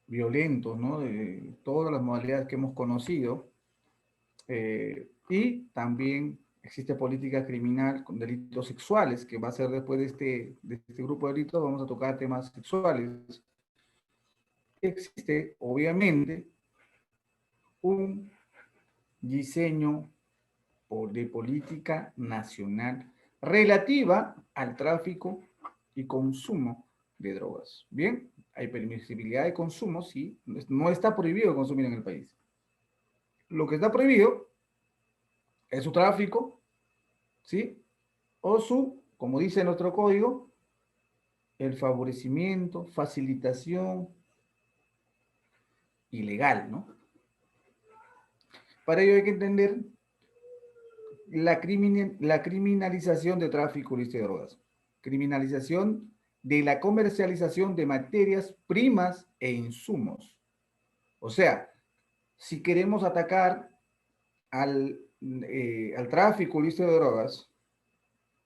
violentos, ¿no? De todas las modalidades que hemos conocido. Y también existe política criminal con delitos sexuales, que va a ser después de este grupo de delitos, vamos a tocar temas sexuales. Existe, obviamente, un diseño de política nacional relativa al tráfico y consumo de drogas. Bien, hay permisibilidad de consumo, sí, no está prohibido consumir en el país. Lo que está prohibido es su tráfico, ¿sí? O su, como dice nuestro código, el favorecimiento, facilitación ilegal, ¿no? Para ello hay que entender la criminalización de tráfico ilícito de drogas, criminalización de la comercialización de materias primas e insumos. O sea, si queremos atacar al tráfico ilícito de drogas,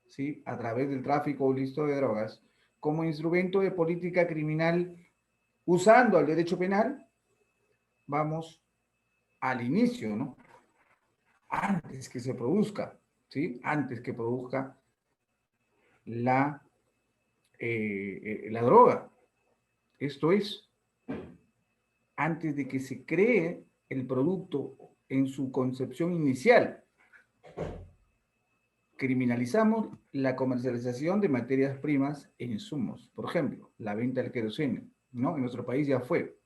¿sí? A través del tráfico ilícito de drogas, como instrumento de política criminal usando el derecho penal, vamos al inicio, ¿no? Antes que se produzca, ¿sí? Antes que produzca la, la droga. Esto es, antes de que se cree el producto en su concepción inicial. Criminalizamos la comercialización de materias primas e insumos. Por ejemplo, la venta del queroseno, ¿no? En nuestro país ya fue.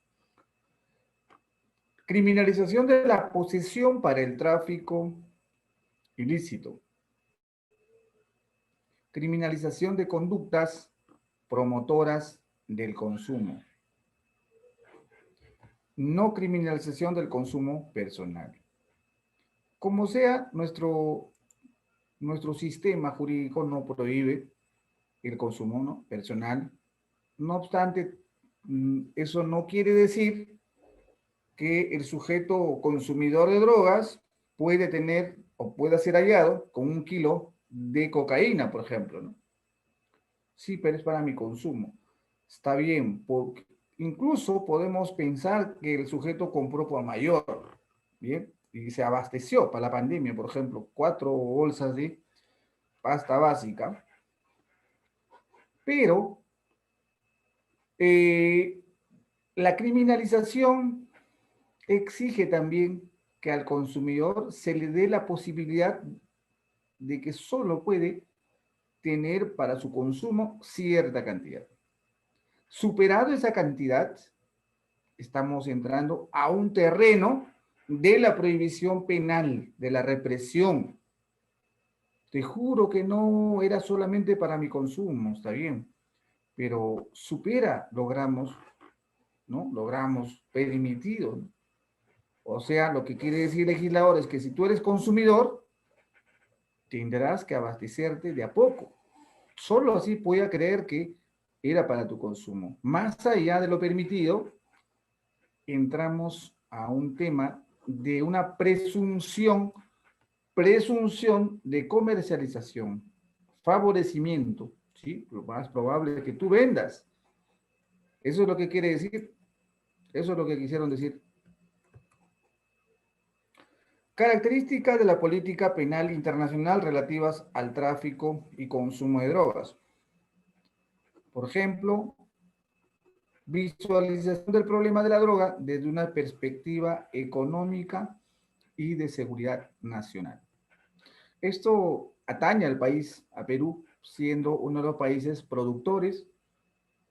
Criminalización de la posesión para el tráfico ilícito. Criminalización de conductas promotoras del consumo. No criminalización del consumo personal. Como sea, nuestro sistema jurídico no prohíbe el consumo, ¿no?, personal. No obstante, eso no quiere decir que el sujeto consumidor de drogas puede tener o pueda ser hallado con 1 kilo de cocaína, por ejemplo, ¿no? Sí, pero es para mi consumo. Está bien, porque incluso podemos pensar que el sujeto compró por mayor, ¿bien? Y se abasteció para la pandemia, por ejemplo, 4 bolsas de pasta básica, pero eh, la criminalización exige también que al consumidor se le dé la posibilidad de que solo puede tener para su consumo cierta cantidad. Superado esa cantidad, estamos entrando a un terreno de la prohibición penal, de la represión. Te juro que no era solamente para mi consumo, está bien, pero logramos, ¿no? Logramos permitido, ¿no? O sea, lo que quiere decir el legislador es que si tú eres consumidor, tendrás que abastecerte de a poco. Solo así podía creer que era para tu consumo. Más allá de lo permitido, entramos a un tema de una presunción de comercialización, favorecimiento, ¿sí? Lo más probable es que tú vendas. Eso es lo que quiere decir, eso es lo que quisieron decir. Características de la política penal internacional relativas al tráfico y consumo de drogas. Por ejemplo, visualización del problema de la droga desde una perspectiva económica y de seguridad nacional. Esto atañe al país, a Perú, siendo uno de los países productores.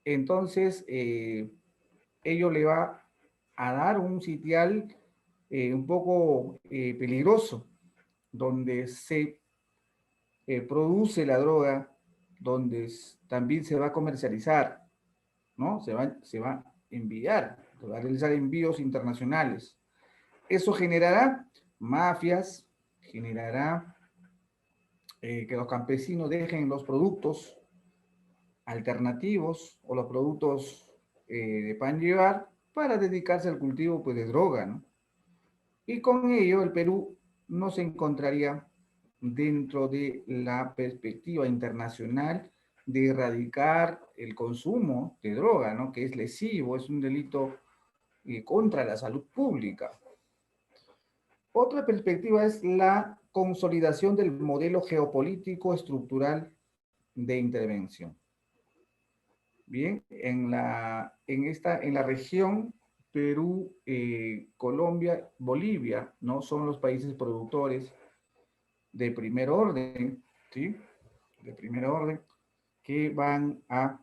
Entonces, ello le va a dar un sitial un poco peligroso, donde se produce la droga, donde también se va a comercializar, ¿no? Se va a enviar, se va a realizar envíos internacionales. Eso generará mafias, generará que los campesinos dejen los productos alternativos o los productos de pan llevar para dedicarse al cultivo pues, de droga, ¿no? Y con ello el Perú no se encontraría dentro de la perspectiva internacional de erradicar el consumo de droga, ¿no? Que es lesivo, es un delito contra la salud pública. Otra perspectiva es la consolidación del modelo geopolítico estructural de intervención. Bien, en la región Perú, Colombia, Bolivia, ¿no? Son los países productores de primer orden, ¿sí? De primer orden, que van a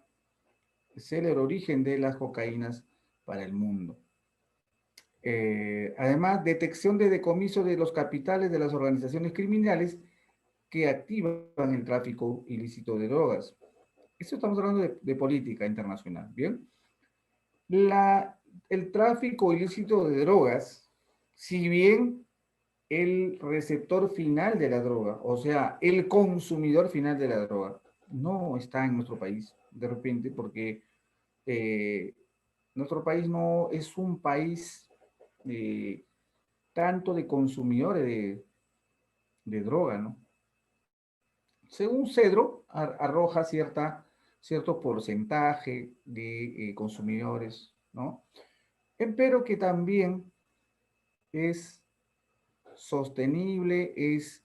ser el origen de las cocaínas para el mundo. Además, detección de decomiso de los capitales de las organizaciones criminales que activan el tráfico ilícito de drogas. Esto estamos hablando de política internacional, ¿bien? El tráfico ilícito de drogas, si bien el receptor final de la droga, o sea, el consumidor final de la droga, no está en nuestro país, de repente, porque eh, nuestro país no es un país tanto de consumidores de droga, ¿no? Según Cedro, arroja cierto porcentaje de consumidores, ¿no? Pero que también es sostenible, es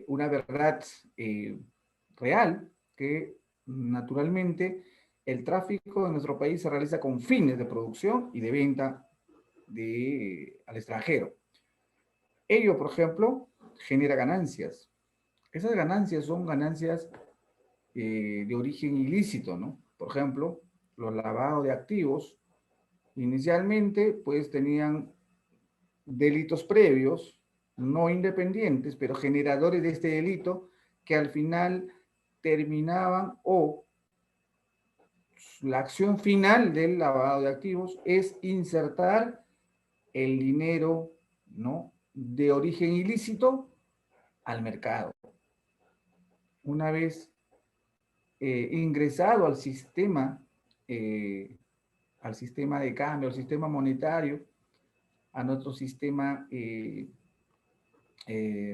una verdad real que naturalmente el tráfico en nuestro país se realiza con fines de producción y de venta al extranjero. Ello, por ejemplo, genera ganancias. Esas ganancias son ganancias de origen ilícito, ¿no? Por ejemplo, los lavados de activos, inicialmente, pues tenían delitos previos, no independientes, pero generadores de este delito, que al final terminaban o la acción final del lavado de activos es insertar el dinero, ¿no? De origen ilícito al mercado. Una vez ingresado al sistema de cambio, al sistema monetario, a nuestro sistema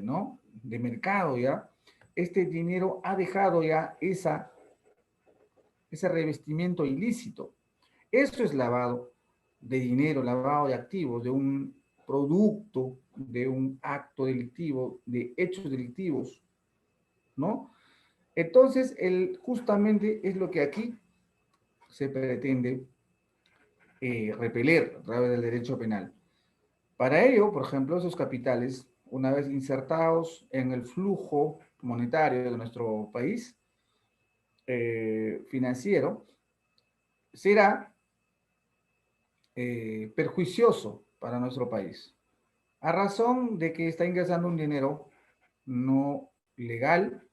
¿no? de mercado ya, este dinero ha dejado ya ese revestimiento ilícito. Eso es lavado de dinero, lavado de activos, de un producto, de un acto delictivo, de hechos delictivos, ¿no? Entonces, justamente es lo que aquí se pretende repeler a través del derecho penal. Para ello, por ejemplo, esos capitales, una vez insertados en el flujo monetario de nuestro país financiero, será perjuicioso para nuestro país, a razón de que está ingresando un dinero no legal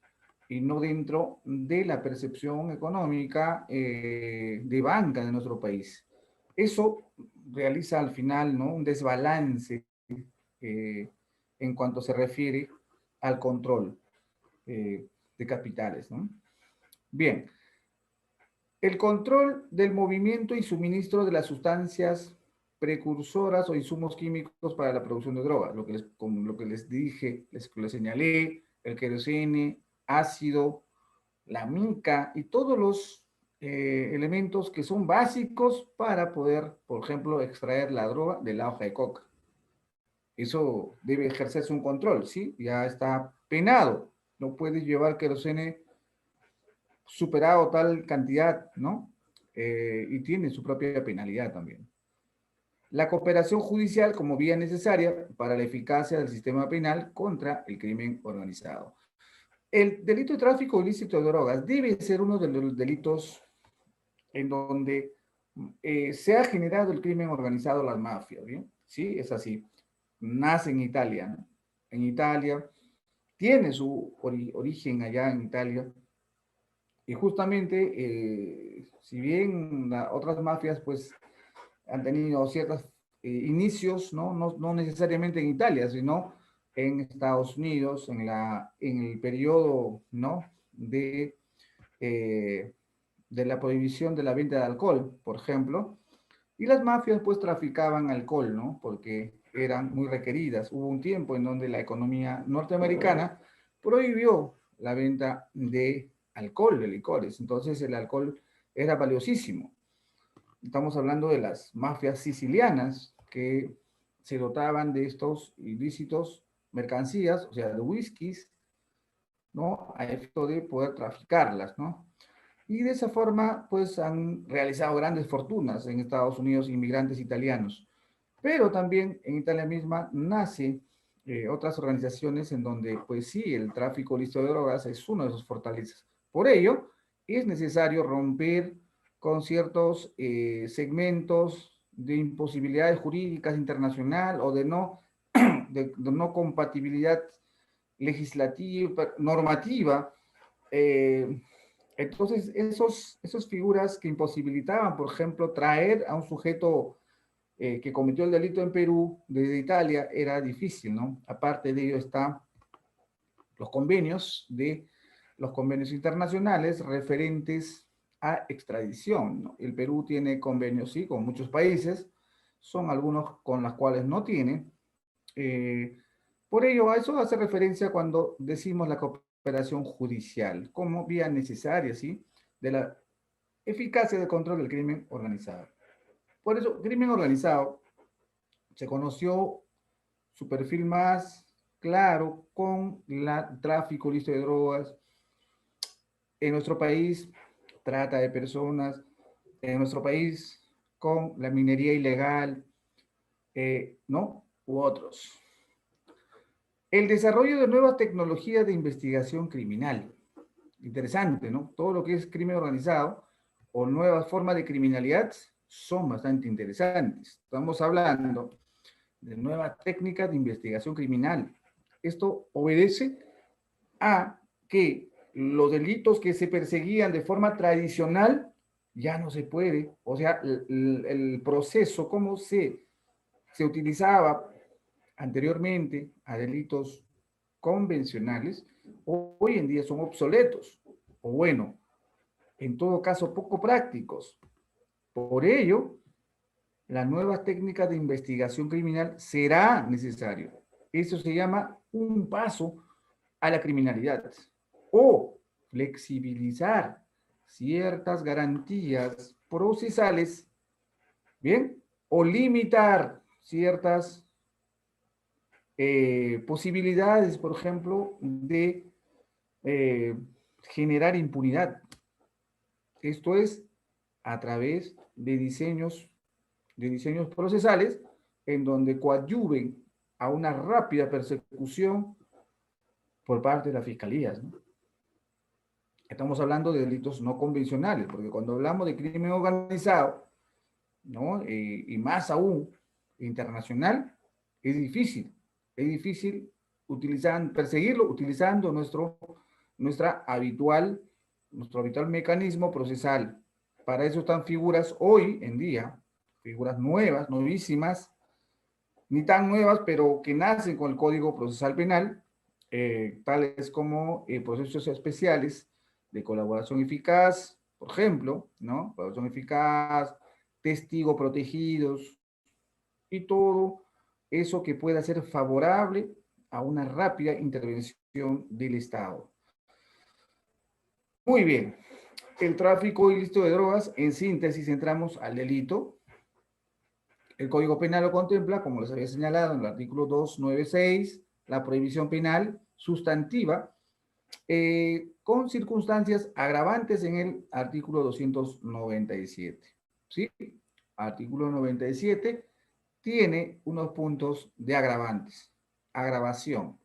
y no dentro de la percepción económica de banca de nuestro país. Eso realiza al final, ¿no? Un desbalance en cuanto se refiere al control de capitales, ¿no? Bien, el control del movimiento y suministro de las sustancias precursoras o insumos químicos para la producción de drogas, como lo que les dije, les señalé, el querosene, ácido, la mica y todos los elementos que son básicos para poder, por ejemplo, extraer la droga de la hoja de coca. Eso debe ejercerse un control, ¿sí? Ya está penado. No puedes llevar querosene superado tal cantidad, ¿no? Y tiene su propia penalidad también. La cooperación judicial como vía necesaria para la eficacia del sistema penal contra el crimen organizado. El delito de tráfico ilícito de drogas debe ser uno de los delitos en donde se ha generado el crimen organizado, las mafias, ¿bien? Sí, es así. Nace en Italia, ¿no? En Italia, tiene su origen allá en Italia, y justamente, si bien otras mafias pues han tenido ciertos inicios, ¿no? No necesariamente en Italia, sino en Estados Unidos, en el periodo, ¿no? Eh, de la prohibición de la venta de alcohol, por ejemplo, y las mafias pues traficaban alcohol, ¿no? Porque eran muy requeridas. Hubo un tiempo en donde la economía norteamericana prohibió la venta de alcohol, de licores. Entonces el alcohol era valiosísimo. Estamos hablando de las mafias sicilianas que se dotaban de estos ilícitos mercancías, o sea, de whiskies, ¿no? A efecto de poder traficarlas, ¿no? Y de esa forma, pues han realizado grandes fortunas en Estados Unidos inmigrantes italianos. Pero también en Italia misma nace otras organizaciones en donde, pues sí, el tráfico ilícito de drogas es uno de sus fortalezas. Por ello, es necesario romper con ciertos segmentos de imposibilidades jurídicas internacional o de no compatibilidad legislativa, normativa. eh, entonces, esas figuras que imposibilitaban, por ejemplo, traer a un sujeto que cometió el delito en Perú desde Italia era difícil, ¿no? Aparte de ello están los convenios internacionales referentes a extradición, ¿no? El Perú tiene convenios, sí, con muchos países, son algunos con los cuales no tiene. Eh, por ello, a eso hace referencia cuando decimos la cooperación judicial como vía necesaria, ¿sí? De la eficacia del control del crimen organizado. Por eso, crimen organizado se conoció su perfil más claro con el tráfico listo de drogas. En nuestro país, trata de personas. En nuestro país, con la minería ilegal, ¿no? U otros. El desarrollo de nuevas tecnologías de investigación criminal. Interesante, ¿no? Todo lo que es crimen organizado o nuevas formas de criminalidad son bastante interesantes. Estamos hablando de nuevas técnicas de investigación criminal. Esto obedece a que los delitos que se perseguían de forma tradicional ya no se puede. O sea, el proceso, cómo se utilizaba anteriormente a delitos convencionales, hoy en día son obsoletos, o bueno, en todo caso poco prácticos. Por ello, la nueva técnica de investigación criminal será necesario. Eso se llama un paso a la criminalidad o flexibilizar ciertas garantías procesales, ¿bien? O limitar ciertas posibilidades, por ejemplo, de eh, generar impunidad. Esto es a través de diseños procesales en donde coadyuven a una rápida persecución por parte de las fiscalías, ¿no? Estamos hablando de delitos no convencionales, porque cuando hablamos de crimen organizado, ¿no? Y más aún internacional, es difícil perseguirlo utilizando nuestra habitual, nuestro habitual mecanismo procesal. Para eso están figuras hoy en día, figuras nuevas, novísimas, ni tan nuevas, pero que nacen con el Código Procesal Penal, tales como procesos especiales de colaboración eficaz, por ejemplo, ¿no? Colaboración eficaz, testigo protegidos y todo eso que pueda ser favorable a una rápida intervención del Estado. Muy bien. El tráfico ilícito de drogas, en síntesis, entramos al delito El Código Penal lo contempla, como les había señalado en el artículo 296, la prohibición penal sustantiva con circunstancias agravantes en el artículo 297. ¿Sí? Artículo 97 tiene unos puntos de agravantes, agravación,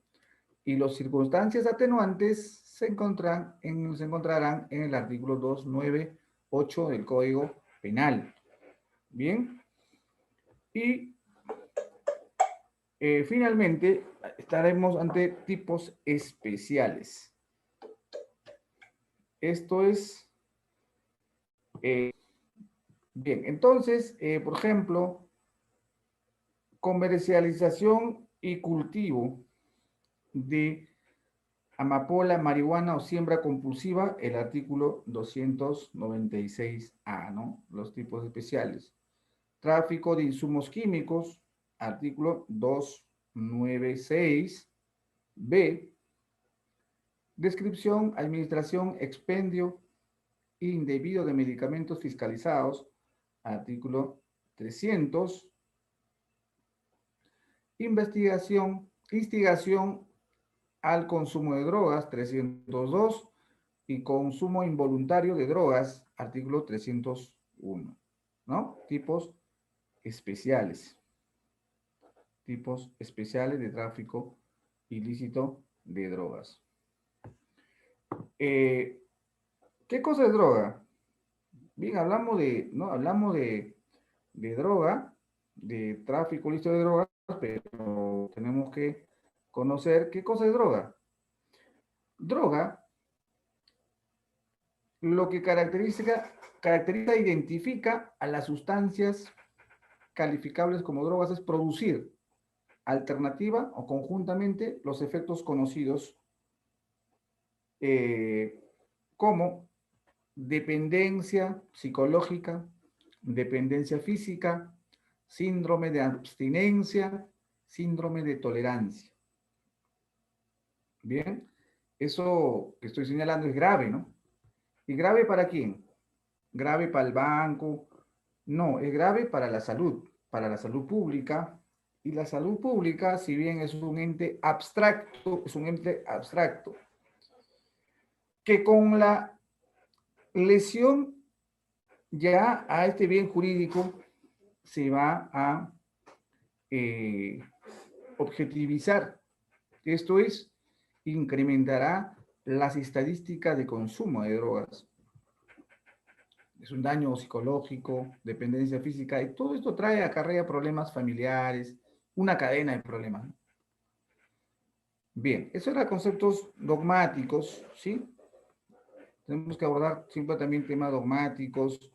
y las circunstancias atenuantes se encontrarán en el artículo 298 del Código Penal. Bien, y finalmente estaremos ante tipos especiales. Esto es, bien, entonces, por ejemplo, comercialización y cultivo de amapola, marihuana o siembra compulsiva, el artículo 296A, ¿no? Los tipos especiales. Tráfico de insumos químicos, artículo 296B. Descripción, administración, expendio indebido de medicamentos fiscalizados, artículo 300. Instigación al consumo de drogas, 302, y consumo involuntario de drogas, artículo 301, ¿no? Tipos especiales de tráfico ilícito de drogas. ¿Qué cosa es droga? Bien, hablamos de droga, de tráfico ilícito de drogas, pero tenemos que conocer qué cosa es droga. Droga, lo que caracteriza e identifica a las sustancias calificables como drogas es producir alternativa o conjuntamente los efectos conocidos como dependencia psicológica, dependencia física, síndrome de abstinencia, síndrome de tolerancia. Bien, eso que estoy señalando es grave, ¿no? ¿Y grave para quién? ¿Grave para el banco? No, es grave para la salud pública. Y la salud pública, si bien es un ente abstracto, que con la lesión ya a este bien jurídico se va a objetivizar. Esto es, incrementará las estadísticas de consumo de drogas. Es un daño psicológico, dependencia física, y todo esto acarrea problemas familiares, una cadena de problemas. Bien, esos eran conceptos dogmáticos, ¿sí? Tenemos que abordar siempre también temas dogmáticos,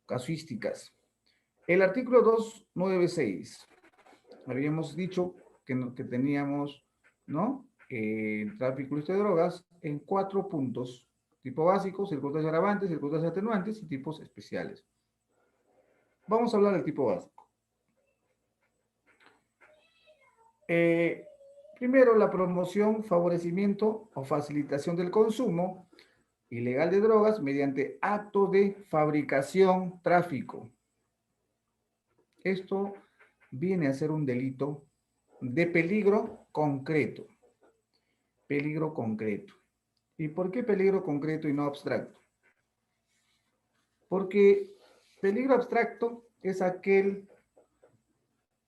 casuísticas. El artículo 296, habíamos dicho que teníamos, ¿no? Tráfico ilícito de drogas en 4 puntos: tipo básico, circunstancias agravantes, circunstancias atenuantes y tipos especiales. Vamos a hablar del tipo básico. Primero, la promoción, favorecimiento o facilitación del consumo ilegal de drogas mediante acto de fabricación, tráfico. Esto viene a ser un delito de peligro concreto. Peligro concreto. ¿Y por qué peligro concreto y no abstracto? Porque peligro abstracto es aquel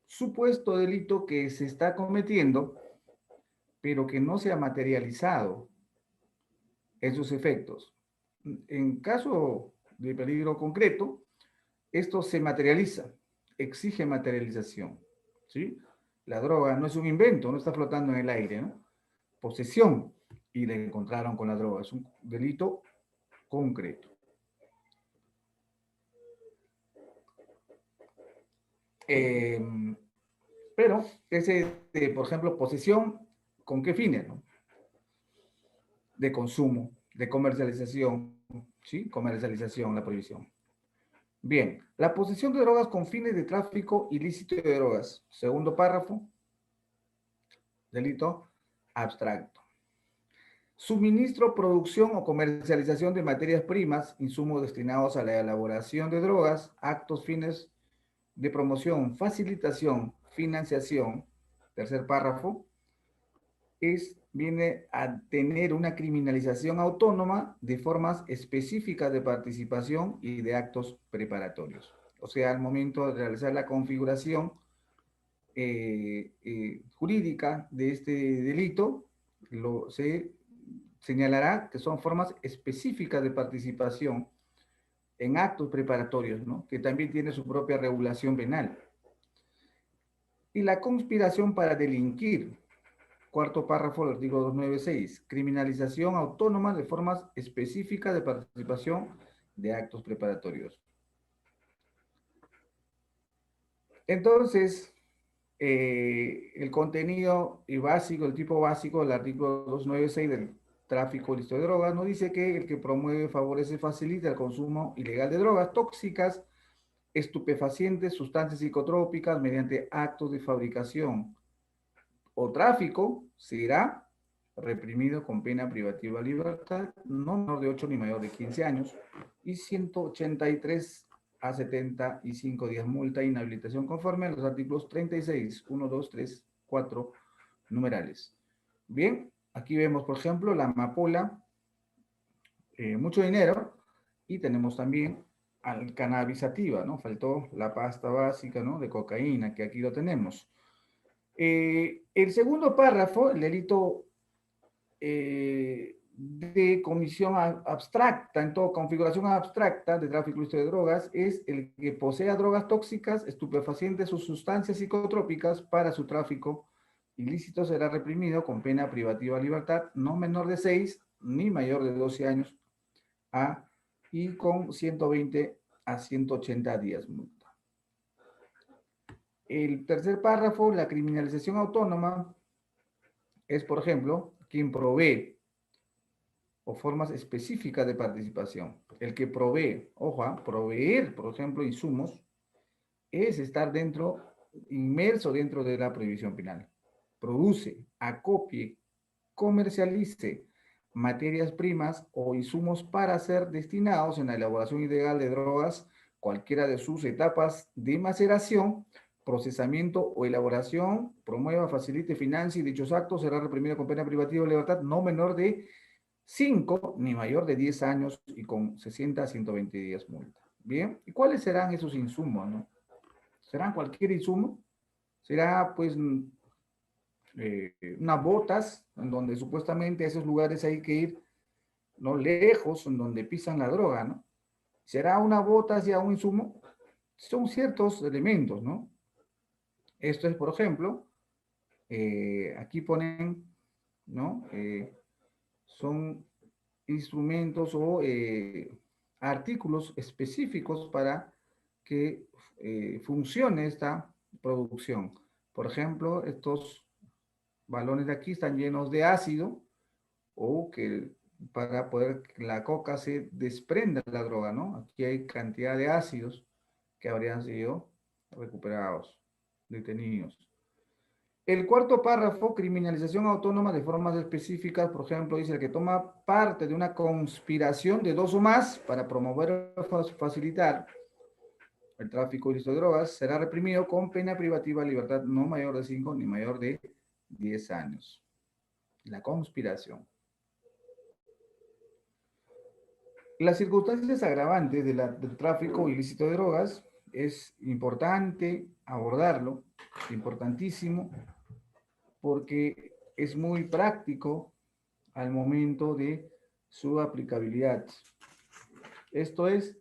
supuesto delito que se está cometiendo, pero que no se ha materializado en sus efectos. En caso de peligro concreto, esto se materializa, exige materialización, ¿sí? La droga no es un invento, no está flotando en el aire, ¿no? Posesión, y le encontraron con la droga, es un delito concreto. Pero por ejemplo, posesión, ¿con qué fines, no? De consumo, de comercialización, ¿sí? Comercialización, la prohibición. Bien, la posesión de drogas con fines de tráfico ilícito de drogas. Segundo párrafo, delito abstracto. Suministro, producción o comercialización de materias primas, insumos destinados a la elaboración de drogas, actos, fines de promoción, facilitación, financiación, tercer párrafo, viene a tener una criminalización autónoma de formas específicas de participación y de actos preparatorios. O sea, al momento de realizar la configuración jurídica de este delito, se señalará que son formas específicas de participación en actos preparatorios, ¿no? Que también tiene su propia regulación penal. Y la conspiración para delinquir, cuarto párrafo del artículo 296, criminalización autónoma de formas específicas de participación de actos preparatorios. Entonces, el contenido y básico, el tipo básico del artículo 296 del tráfico ilícito de drogas, nos dice que el que promueve, favorece, facilita el consumo ilegal de drogas tóxicas, estupefacientes, sustancias psicotrópicas mediante actos de fabricación o tráfico será reprimido con pena privativa de libertad, no menor de 8 ni mayor de 15 años, y 183 a 75 días multa e inhabilitación conforme a los artículos 36, 1, 2, 3, 4, numerales. Bien, aquí vemos, por ejemplo, la amapola, mucho dinero, y tenemos también al cannabis sativa, ¿no? Faltó la pasta básica, ¿no? De cocaína, que aquí lo tenemos. El segundo párrafo, el delito de comisión abstracta, en toda configuración abstracta de tráfico ilícito de drogas, es el que posea drogas tóxicas, estupefacientes o sustancias psicotrópicas para su tráfico ilícito será reprimido con pena privativa de libertad no menor de 6 ni mayor de 12 años y con 120 a 180 días multa. El tercer párrafo, la criminalización autónoma, es, por ejemplo, quien provee o formas específicas de participación. El que provee, ojo, proveer, por ejemplo, insumos, es estar inmerso dentro de la prohibición penal. Produce, acopie, comercialice materias primas o insumos para ser destinados en la elaboración ilegal de drogas, cualquiera de sus etapas de maceración, procesamiento o elaboración, promueva, facilite, financie dichos actos, será reprimido con pena privativa de libertad no menor de 5 ni mayor de 10 años y con 60 a 120 días multa. Bien, ¿y cuáles serán esos insumos, no? ¿Serán cualquier insumo? ¿Será, pues, unas botas, en donde supuestamente a esos lugares hay que ir, no lejos, en donde pisan la droga, ¿no? ¿Será una bota hacia un insumo? Son ciertos elementos, ¿no? Esto es, por ejemplo, aquí ponen, ¿no? Son instrumentos o artículos específicos para que funcione esta producción. Por ejemplo, estos balones de aquí están llenos de ácido o que para poder que la coca se desprenda de la droga, ¿no? Aquí hay cantidad de ácidos que habrían sido recuperados, detenidos. El cuarto párrafo, criminalización autónoma de formas específicas, por ejemplo, dice el que toma parte de una conspiración de dos o más para promover o facilitar el tráfico ilícito de drogas, será reprimido con pena privativa de libertad no mayor de 5 ni mayor de 10 años. La conspiración. Las circunstancias agravantes del tráfico ilícito de drogas es importante abordarlo, importantísimo, porque es muy práctico al momento de su aplicabilidad. Esto es,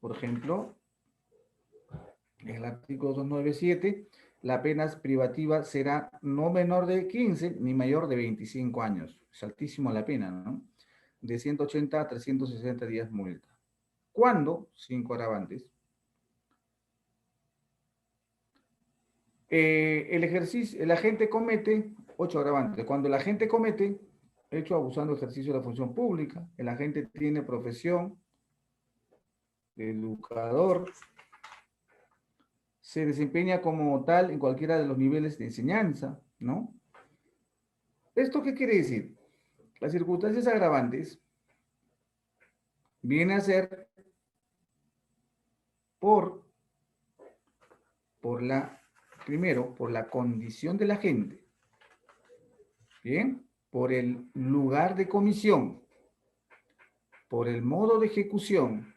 por ejemplo, en el artículo 297, la pena privativa será no menor de 15 ni mayor de 25 años. Es altísima la pena, ¿no? De 180 a 360 días multa. ¿Cuándo? 5 agravantes. El agente comete 8 agravantes. Cuando el agente comete hecho abusando del ejercicio de la función pública, el agente tiene profesión de educador, se desempeña como tal en cualquiera de los niveles de enseñanza, ¿no? ¿Esto qué quiere decir? Las circunstancias agravantes viene a ser por primero, por la condición del agente, ¿bien? Por el lugar de comisión, por el modo de ejecución,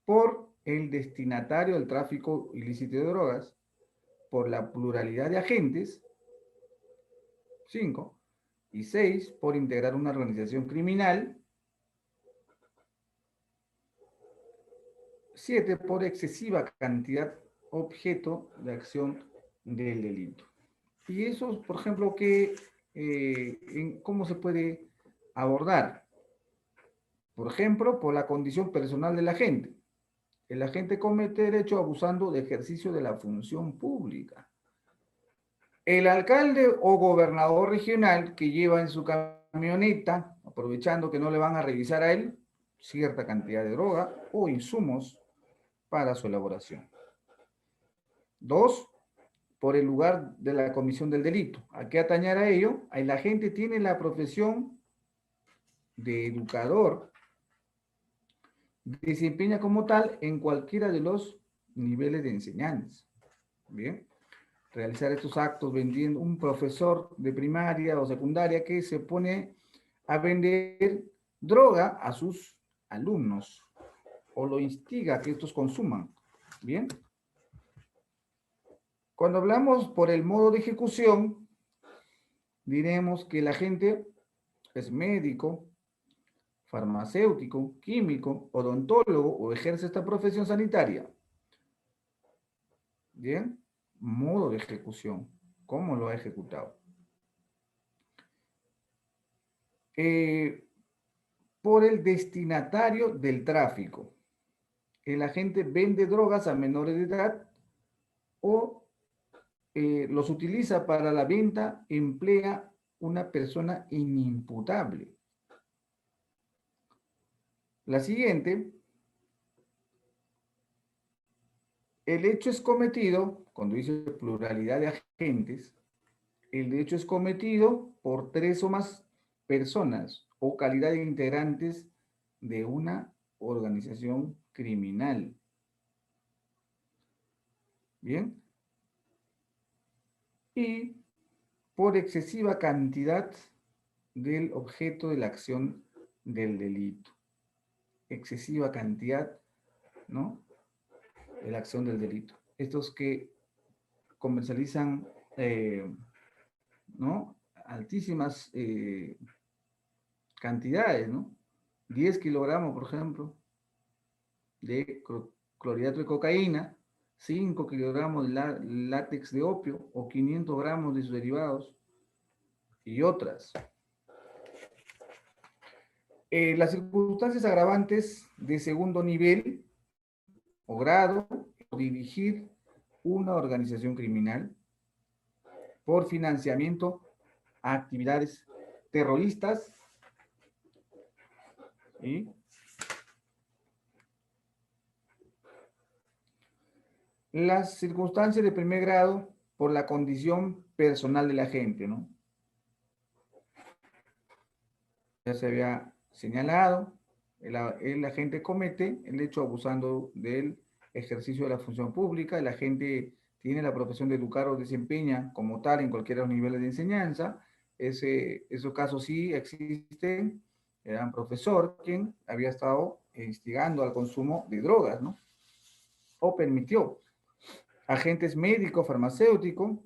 por el destinatario del tráfico ilícito de drogas, por la pluralidad de agentes, 5, y 6, por integrar una organización criminal, 7, por excesiva cantidad objeto de acción del delito. Y eso, por ejemplo, ¿cómo se puede abordar? Por ejemplo, por la condición personal del agente. El agente comete el hecho abusando de ejercicio de la función pública. El alcalde o gobernador regional que lleva en su camioneta, aprovechando que no le van a revisar a él, cierta cantidad de droga o insumos para su elaboración. 2, por el lugar de la comisión del delito. ¿A qué atañar a ello? El agente tiene la profesión de educador, desempeña como tal en cualquiera de los niveles de enseñanza. Bien, realizar estos actos vendiendo un profesor de primaria o secundaria que se pone a vender droga a sus alumnos o lo instiga a que estos consuman. Bien. Cuando hablamos por el modo de ejecución, diremos que el agente es médico, farmacéutico, químico, odontólogo o ejerce esta profesión sanitaria. Bien, modo de ejecución, ¿cómo lo ha ejecutado? Por el destinatario del tráfico. El agente vende drogas a menores de edad o los utiliza para la venta, emplea una persona inimputable. La siguiente, el hecho es cometido, cuando dice pluralidad de agentes, el hecho es cometido por 3 o más personas o calidad de integrantes de una organización criminal. Bien. Y por excesiva cantidad del objeto de la acción del delito. Excesiva cantidad, ¿no? De la acción del delito. Estos que comercializan, ¿no? Altísimas cantidades, ¿no? 10 kilogramos, por ejemplo, de clorhidrato de cocaína, 5 kilogramos de látex de opio o 500 gramos de sus derivados y otras. Las circunstancias agravantes de segundo nivel o grado, dirigir una organización criminal por financiamiento a actividades terroristas y las circunstancias de primer grado por la condición personal del agente, ¿no? Ya se había señalado, el agente comete el hecho abusando del ejercicio de la función pública, el agente tiene la profesión de educar o desempeña como tal en cualquiera de los niveles de enseñanza, esos casos sí existen, era un profesor quien había estado instigando al consumo de drogas, ¿no? O permitió. Agentes médico, farmacéutico,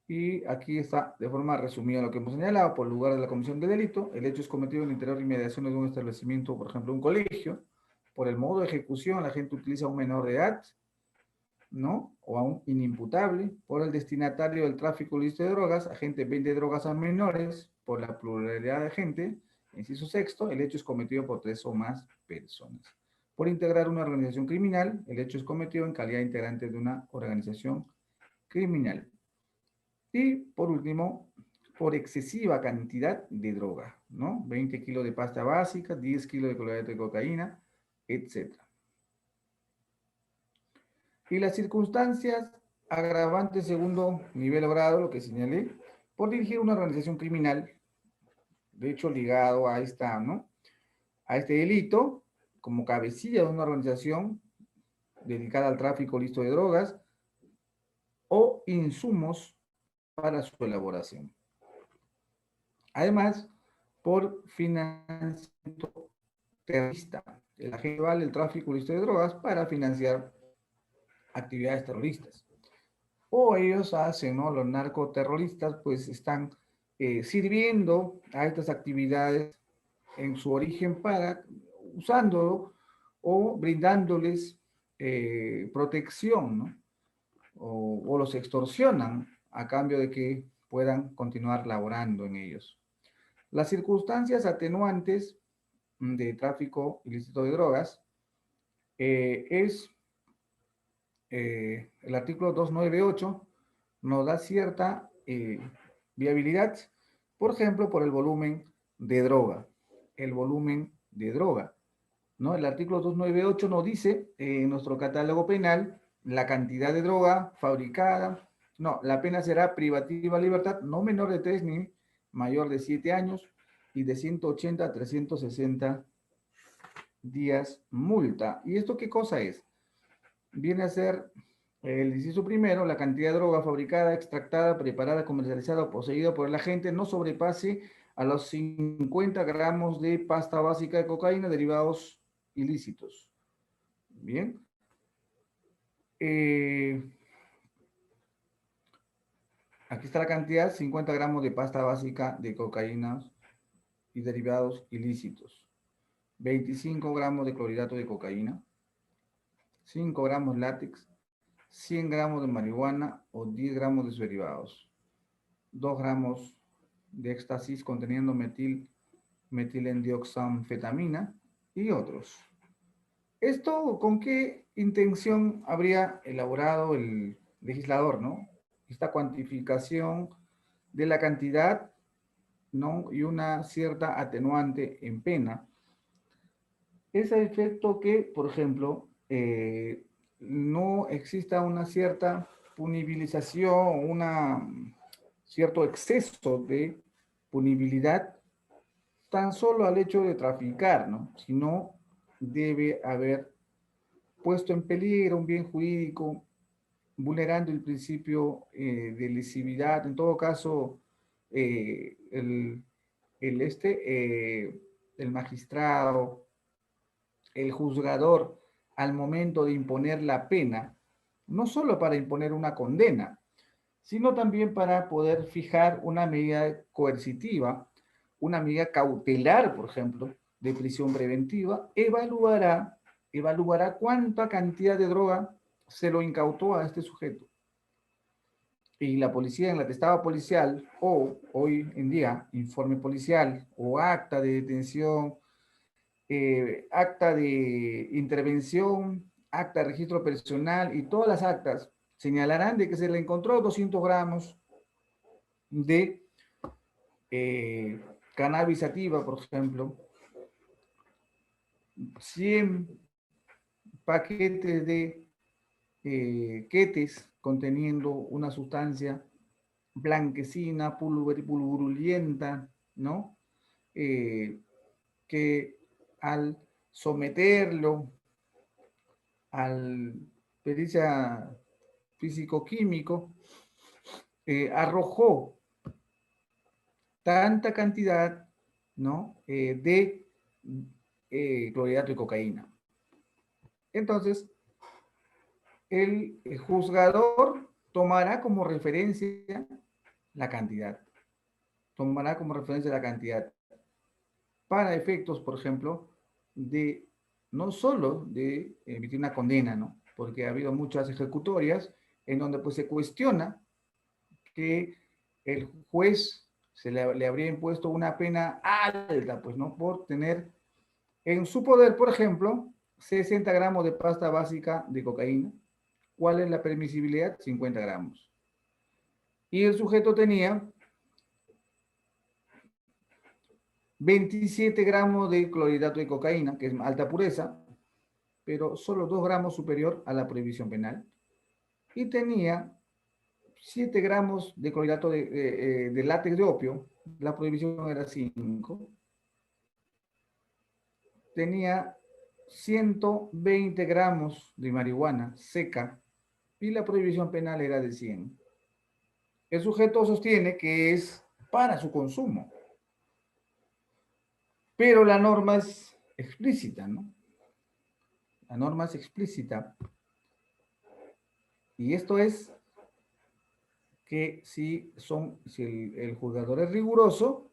y aquí está de forma resumida lo que hemos señalado. Por lugar de la comisión de delito, el hecho es cometido en el interior y inmediaciones de un establecimiento, por ejemplo, un colegio. Por el modo de ejecución, la gente utiliza a un menor de edad, ¿no? O a un inimputable. Por el destinatario del tráfico ilícito de drogas, agente vende drogas a menores. Por la pluralidad de gente, inciso sexto, el hecho es cometido por 3 o más personas. Por integrar una organización criminal, el hecho es cometido en calidad de integrante de una organización criminal. Y por último, por excesiva cantidad de droga, ¿no? 20 kilos de pasta básica, 10 kilos de clorhidrato de cocaína, etc. Y las circunstancias agravantes segundo nivel o grado, lo que señalé, por dirigir una organización criminal, de hecho ligado a esta, ¿no? A este delito, como cabecilla de una organización dedicada al tráfico ilícito de drogas, o insumos para su elaboración. Además, por financiamiento terrorista. El agente vale el tráfico ilícito de drogas para financiar actividades terroristas. O ellos hacen, ¿no? Los narcoterroristas pues están sirviendo a estas actividades en su origen para, usándolo o brindándoles protección, ¿no? O los extorsionan a cambio de que puedan continuar laborando en ellos. Las circunstancias atenuantes de tráfico ilícito de drogas es el artículo 298 nos da cierta viabilidad, por ejemplo, por el volumen de droga. El volumen de droga, ¿no? El artículo 298 nos dice en nuestro catálogo penal la cantidad de droga fabricada. No, la pena será privativa de libertad, no menor de 3 ni mayor de 7 años y de 180 a 360 días multa. ¿Y esto qué cosa es? Viene a ser el inciso primero: la cantidad de droga fabricada, extractada, preparada, comercializada o poseída por el agente no sobrepase a los 50 gramos de pasta básica de cocaína, derivados ilícitos. Bien. Aquí está la cantidad: 50 gramos de pasta básica de cocaína y derivados ilícitos. 25 gramos de clorhidrato de cocaína, 5 gramos látex, 100 gramos de marihuana o 10 gramos de sus derivados, 2 gramos de éxtasis conteniendo metilendioxanfetamina y otros. ¿Esto con qué intención habría elaborado el legislador, no? Esta cuantificación de la cantidad, ¿no? Y una cierta atenuante en pena. Es a efecto que, por ejemplo, no exista una cierta punibilización, un cierto exceso de punibilidad tan solo al hecho de traficar, ¿no? Sino debe haber puesto en peligro un bien jurídico, vulnerando el principio de lesividad. En todo caso, el, el magistrado, el juzgador, al momento de imponer la pena, no solo para imponer una condena, sino también para poder fijar una medida coercitiva, una medida cautelar, por ejemplo, de prisión preventiva, evaluará cuánta cantidad de droga se lo incautó a este sujeto. Y la policía, en la atestado policial, o hoy en día, informe policial, o acta de detención, acta de intervención, acta de registro personal y todas las actas señalarán de que se le encontró 200 gramos de cannabis sativa, por ejemplo, 100 paquetes de quetes conteniendo una sustancia blanquecina, pulvurulenta, ¿no? Que al someterlo al pericia físico-químico, arrojó tanta cantidad, ¿no? De clorhidrato de cocaína. Entonces, el juzgador tomará como referencia la cantidad. Tomará como referencia la cantidad para efectos, por ejemplo, de no solo de emitir una condena, ¿no? Porque ha habido muchas ejecutorias en donde pues se cuestiona que el juez le habría impuesto una pena alta, pues, ¿no? Por tener en su poder, por ejemplo, 60 gramos de pasta básica de cocaína. ¿Cuál es la permisibilidad? 50 gramos. Y el sujeto tenía 27 gramos de clorhidrato de cocaína, que es alta pureza, pero solo 2 gramos superior a la prohibición penal. Y tenía 7 gramos de clorhidrato de látex de opio, la prohibición era 5. Tenía 120 gramos de marihuana seca, y la prohibición penal era de 100. El sujeto sostiene que es para su consumo, pero la norma es explícita, ¿no? La norma es explícita. Y esto es que si el juzgador es riguroso,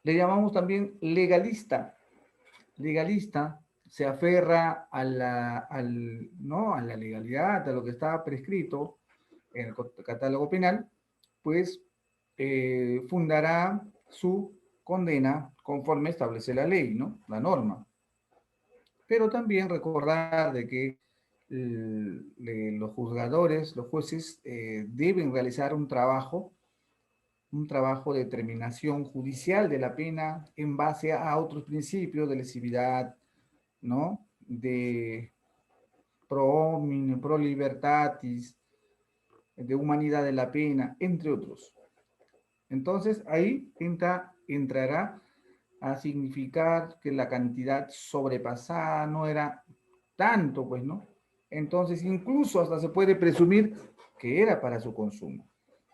le llamamos también legalista. Legalista se aferra ¿no? a la legalidad, a lo que está prescrito en el catálogo penal, pues fundará su condena conforme establece la ley, ¿no? La norma. Pero también recordar de que los juzgadores, los jueces, deben realizar un trabajo de determinación judicial de la pena en base a otros principios de lesividad, ¿no? De pro homine, pro libertatis, de humanidad de la pena, entre otros. Entonces ahí entrará a significar que la cantidad sobrepasada no era tanto, pues, ¿no? Entonces incluso hasta se puede presumir que era para su consumo.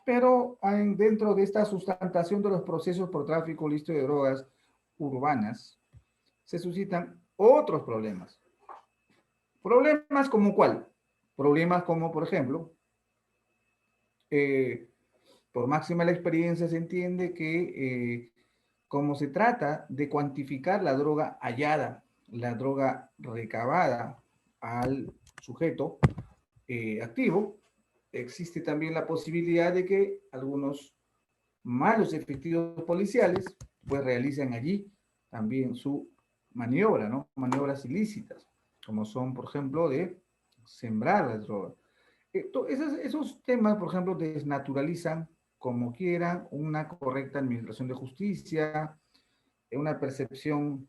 Pero dentro de esta sustentación de los procesos por tráfico ilícito de drogas urbanas, se suscitan otros problemas. ¿Problemas como cuál? Problemas como, por ejemplo, eh, por máxima la experiencia se entiende que como se trata de cuantificar la droga hallada, la droga recabada al sujeto activo, existe también la posibilidad de que algunos malos efectivos policiales pues realicen allí también su maniobra, ¿no? Maniobras ilícitas, como son, por ejemplo, de sembrar las drogas. Esos temas, por ejemplo, desnaturalizan como quieran una correcta administración de justicia, una percepción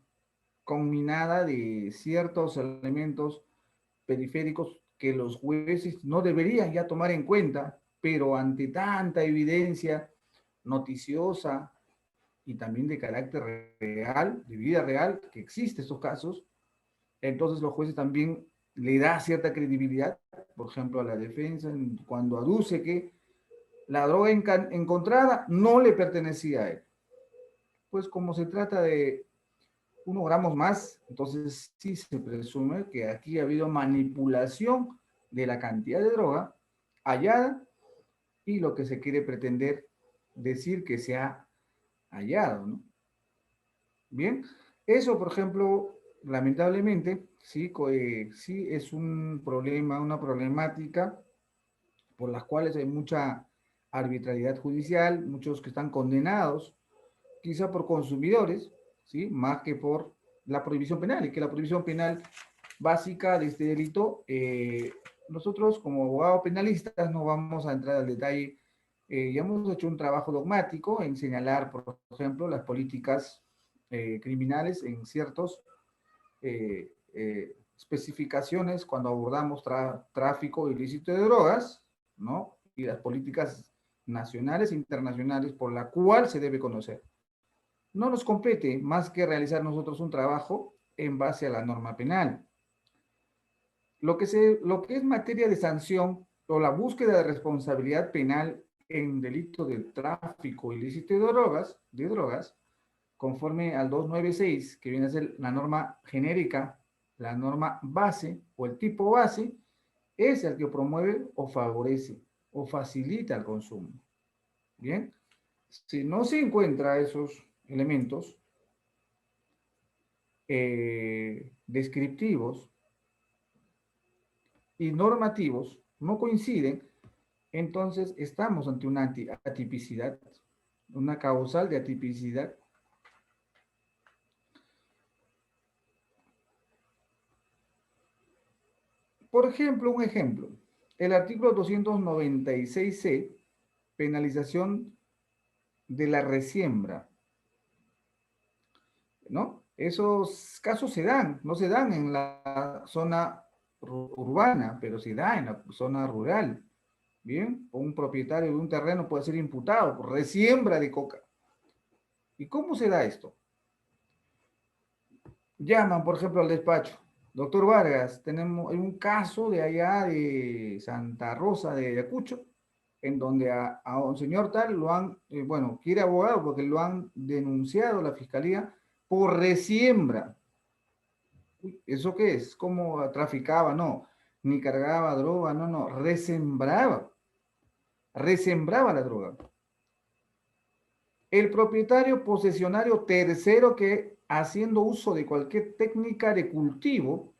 combinada de ciertos elementos periféricos que los jueces no deberían ya tomar en cuenta, pero ante tanta evidencia noticiosa y también de carácter real, de vida real, que existen estos casos, entonces los jueces también le da cierta credibilidad, por ejemplo, a la defensa, cuando aduce que la droga encontrada no le pertenecía a él. Pues como se trata de 1 gramos más, entonces sí se presume que aquí ha habido manipulación de la cantidad de droga hallada y lo que se quiere pretender decir que se ha hallado, ¿no? Bien, eso, por ejemplo, lamentablemente, sí, sí es un problema, una problemática por las cuales hay mucha arbitrariedad judicial, muchos que están condenados, quizá por consumidores, ¿sí? Más que por la prohibición penal, y que la prohibición penal básica de este delito, nosotros como abogados penalistas no vamos a entrar al detalle, ya hemos hecho un trabajo dogmático en señalar, por ejemplo, las políticas criminales en ciertos especificaciones cuando abordamos tráfico ilícito de drogas, ¿no? Y las políticas nacionales e internacionales por la cual se debe conocer. No nos compete más que realizar nosotros un trabajo en base a la norma penal. Lo que es materia de sanción o la búsqueda de responsabilidad penal en delito de tráfico ilícito de drogas, conforme al 296, que viene a ser la norma genérica, la norma base o el tipo base, es el que promueve o favorece o facilita el consumo. Bien, si no se encuentra esos elementos descriptivos y normativos no coinciden, entonces estamos ante una atipicidad, una causal de atipicidad. Por ejemplo, el artículo 296C, penalización de la resiembra, ¿no? Esos casos no se dan en la zona urbana, pero se da en la zona rural. Bien, un propietario de un terreno puede ser imputado por resiembra de coca. ¿Y cómo se da esto? Llaman, por ejemplo, al despacho. Doctor Vargas, hay un caso de allá de Santa Rosa de Ayacucho, en donde a un señor tal lo han, bueno, quiere abogado porque lo han denunciado la fiscalía por resiembra. Uy, ¿eso qué es? ¿Cómo traficaba? No, ni cargaba droga, no, no, resembraba la droga. El propietario posesionario tercero que haciendo uso de cualquier técnica de cultivo,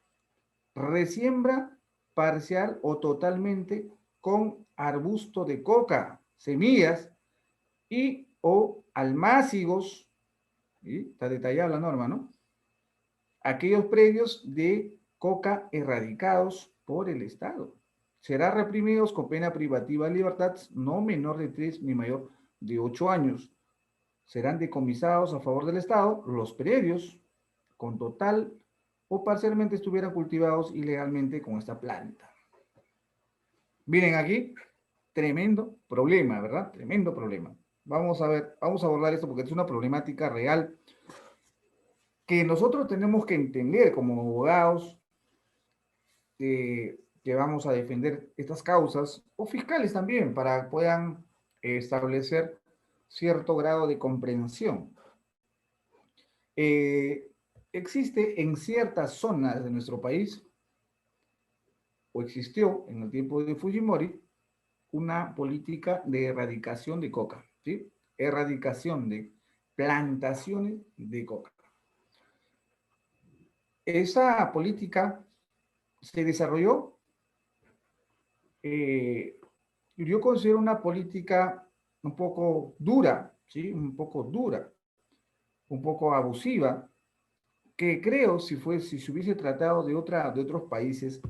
resiembra parcial o totalmente con arbusto de coca, semillas y o almácigos, ¿sí? Está detallada la norma, ¿no? Aquellos predios de coca erradicados por el Estado. Serán reprimidos con pena privativa de libertad no menor de 3 ni mayor de 8 años. Serán decomisados a favor del Estado los predios con total o parcialmente estuvieran cultivados ilegalmente con esta planta. Miren aquí, tremendo problema, ¿verdad? Tremendo problema. Vamos a ver, vamos a abordar esto porque es una problemática real que nosotros tenemos que entender como abogados que vamos a defender estas causas, o fiscales también, para que puedan establecer cierto grado de comprensión. Eh, Existe en ciertas zonas de nuestro país, o existió en el tiempo de Fujimori, una política de erradicación de coca, ¿sí? Erradicación de plantaciones de coca. Esa política se desarrolló, eh, yo considero una política un poco dura, ¿sí? Un poco dura, un poco abusiva, que creo si se hubiese tratado de otros países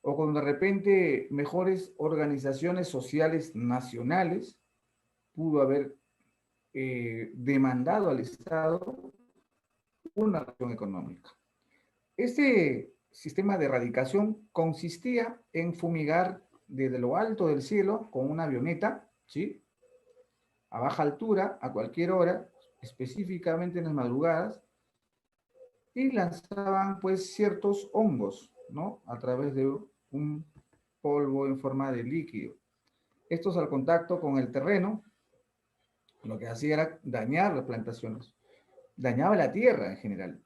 o con de repente mejores organizaciones sociales nacionales, pudo haber demandado al Estado una acción económica. Este sistema de erradicación consistía en fumigar desde lo alto del cielo con una avioneta, ¿sí? A baja altura, a cualquier hora, específicamente en las madrugadas, y lanzaban pues ciertos hongos, ¿no? A través de un polvo en forma de líquido. Estos al contacto con el terreno, lo que hacía era dañar las plantaciones, dañaba la tierra en general.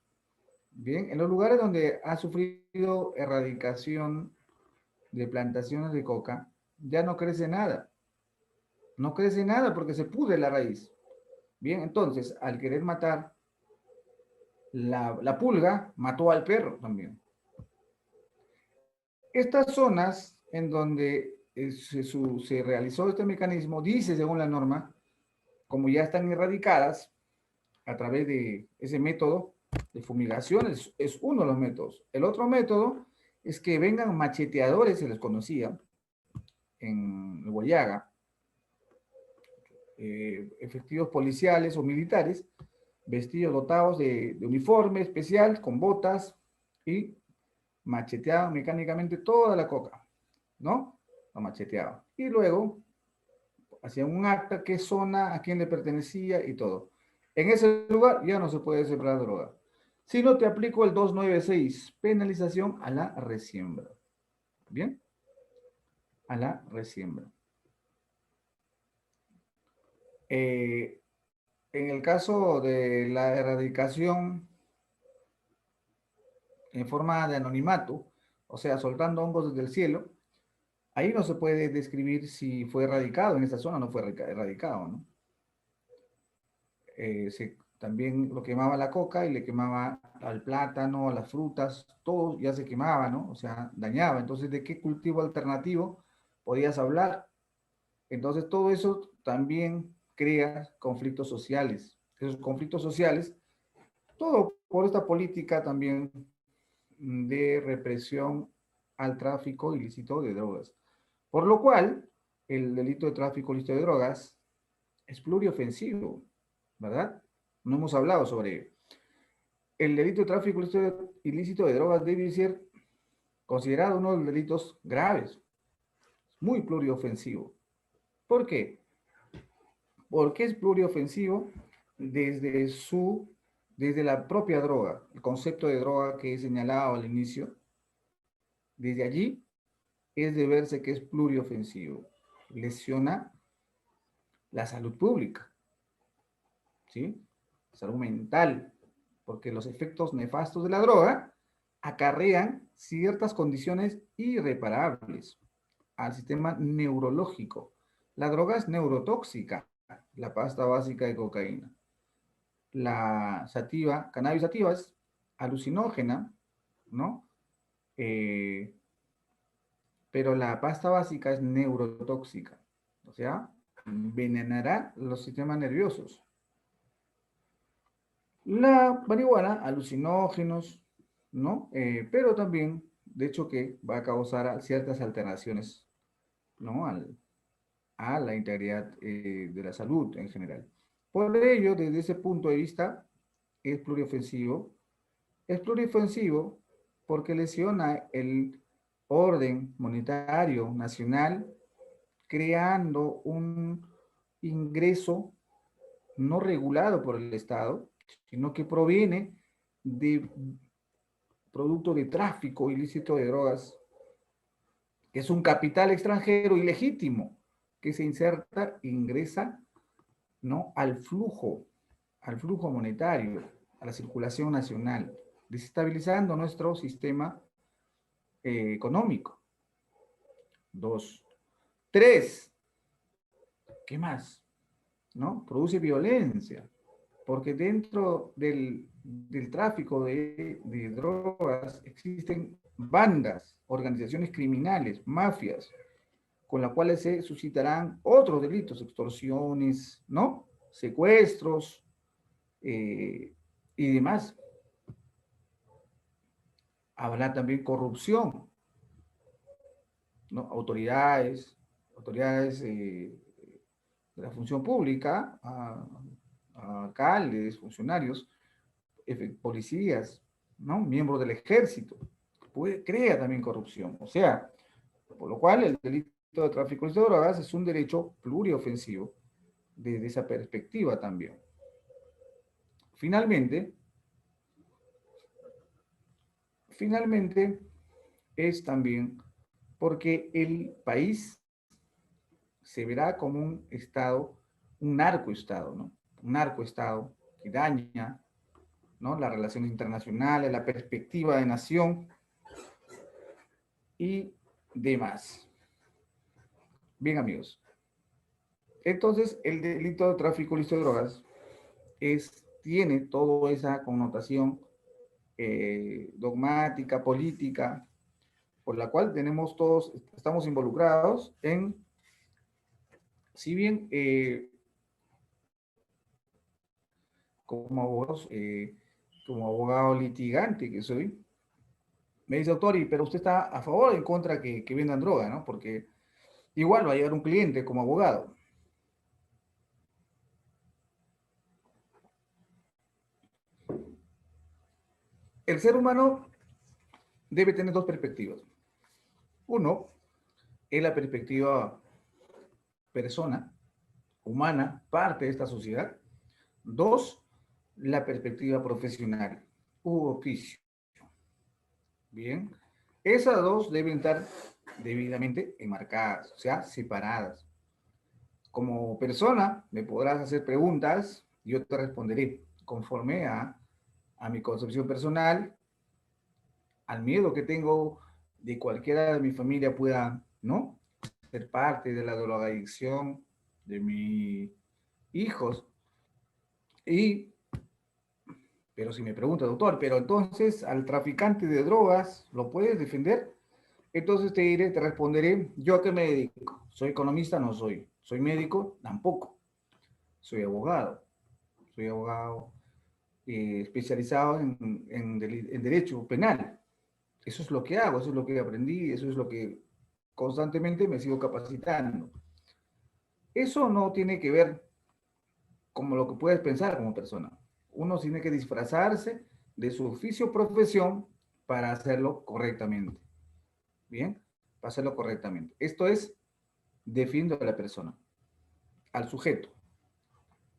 Bien, en los lugares donde ha sufrido erradicación de plantaciones de coca, ya no crece nada. No crece nada porque se pudre la raíz. Bien, entonces, al querer matar la pulga, mató al perro también. Estas zonas en donde se realizó este mecanismo, dice según la norma, como ya están erradicadas a través de ese método de fumigación, es uno de los métodos. El otro método es que vengan macheteadores, se les conocía, en Guayaga, efectivos policiales o militares, vestidos dotados de uniforme especial, con botas, y macheteaban mecánicamente toda la coca, ¿no? Lo macheteaban. Y luego hacían un acta, qué zona, a quién le pertenecía y todo. En ese lugar ya no se puede sembrar droga. Si no, te aplico el 296, penalización a la resiembra. ¿Bien? A la resiembra. Eh, en el caso de la erradicación en forma de anonimato, o sea, soltando hongos desde el cielo, ahí no se puede describir si fue erradicado en esa zona o no fue erradicado, ¿no? También lo quemaba la coca y le quemaba al plátano, a las frutas, todo ya se quemaba, ¿no? O sea, dañaba. Entonces, ¿de qué cultivo alternativo podías hablar? Entonces, todo eso también crea conflictos sociales. Esos conflictos sociales, todo por esta política también de represión al tráfico ilícito de drogas. Por lo cual, el delito de tráfico ilícito de drogas es pluriofensivo, ¿verdad? No hemos hablado sobre ello. El delito de tráfico ilícito de drogas debe ser considerado uno de los delitos graves, muy pluriofensivo. ¿Por qué? Porque es pluriofensivo desde su desde la propia droga, el concepto de droga que he señalado al inicio, desde allí es de verse que es pluriofensivo. Lesiona la salud pública, ¿sí? Salud mental, porque los efectos nefastos de la droga acarrean ciertas condiciones irreparables al sistema neurológico. La droga es neurotóxica, la pasta básica de cocaína. La sativa, cannabis sativa es alucinógena, ¿no? Eh, pero la pasta básica es neurotóxica, o sea, envenenará los sistemas nerviosos. La marihuana, alucinógenos, ¿no? Pero también, de hecho, que va a causar ciertas alteraciones, ¿no? A la integridad de la salud en general. Por ello, desde ese punto de vista, es pluriofensivo. Es pluriofensivo porque lesiona el orden monetario nacional, creando un ingreso no regulado por el Estado, sino que proviene de producto de tráfico ilícito de drogas, que es un capital extranjero ilegítimo que se inserta, ingresa, ¿no? al flujo monetario, a la circulación nacional, desestabilizando nuestro sistema económico. Dos. Tres, ¿qué más? ¿No? Produce violencia, porque dentro del tráfico de drogas existen bandas, organizaciones criminales, mafias, con las cuales se suscitarán otros delitos, extorsiones, ¿no? Secuestros y demás. Habrá también corrupción, ¿no? Autoridades de la función pública, a alcaldes, funcionarios, policías, ¿no? Miembros del ejército. Crea también corrupción. O sea, por lo cual el delito de tráfico de drogas es un derecho pluriofensivo desde esa perspectiva también. Finalmente es también porque el país se verá como un estado, un narcoestado, ¿no? Un narcoestado que daña, ¿no? Las relaciones internacionales, la perspectiva de nación y demás. Bien, amigos. Entonces, el delito de tráfico ilícito de drogas tiene toda esa connotación dogmática, política, por la cual estamos involucrados en, si bien como abogados, como abogado litigante que soy, me dice, doctor, pero usted está a favor o en contra que vendan droga, ¿no? Porque igual va a llegar un cliente como abogado. El ser humano debe tener dos perspectivas. Uno es la perspectiva persona, humana, parte de esta sociedad. Dos, la perspectiva profesional u oficio. Bien, esas dos deben estar debidamente enmarcadas, o sea, separadas. Como persona, me podrás hacer preguntas y yo te responderé conforme a mi concepción personal, al miedo que tengo de cualquiera de mi familia pueda, ¿no? Ser parte de la drogadicción de mis hijos. Y, pero si me pregunta, doctor, pero entonces al traficante de drogas, ¿lo puedes defender? Entonces te responderé, ¿yo a qué me dedico? ¿Soy economista? No soy. ¿Soy médico? Tampoco. Soy abogado. Soy abogado especializado en derecho penal. Eso es lo que hago, eso es lo que aprendí, eso es lo que constantemente me sigo capacitando. Eso no tiene que ver como lo que puedes pensar como persona. Uno tiene que disfrazarse de su oficio o profesión para hacerlo correctamente. Bien, para hacerlo correctamente. Esto es, defiendo a la persona, al sujeto.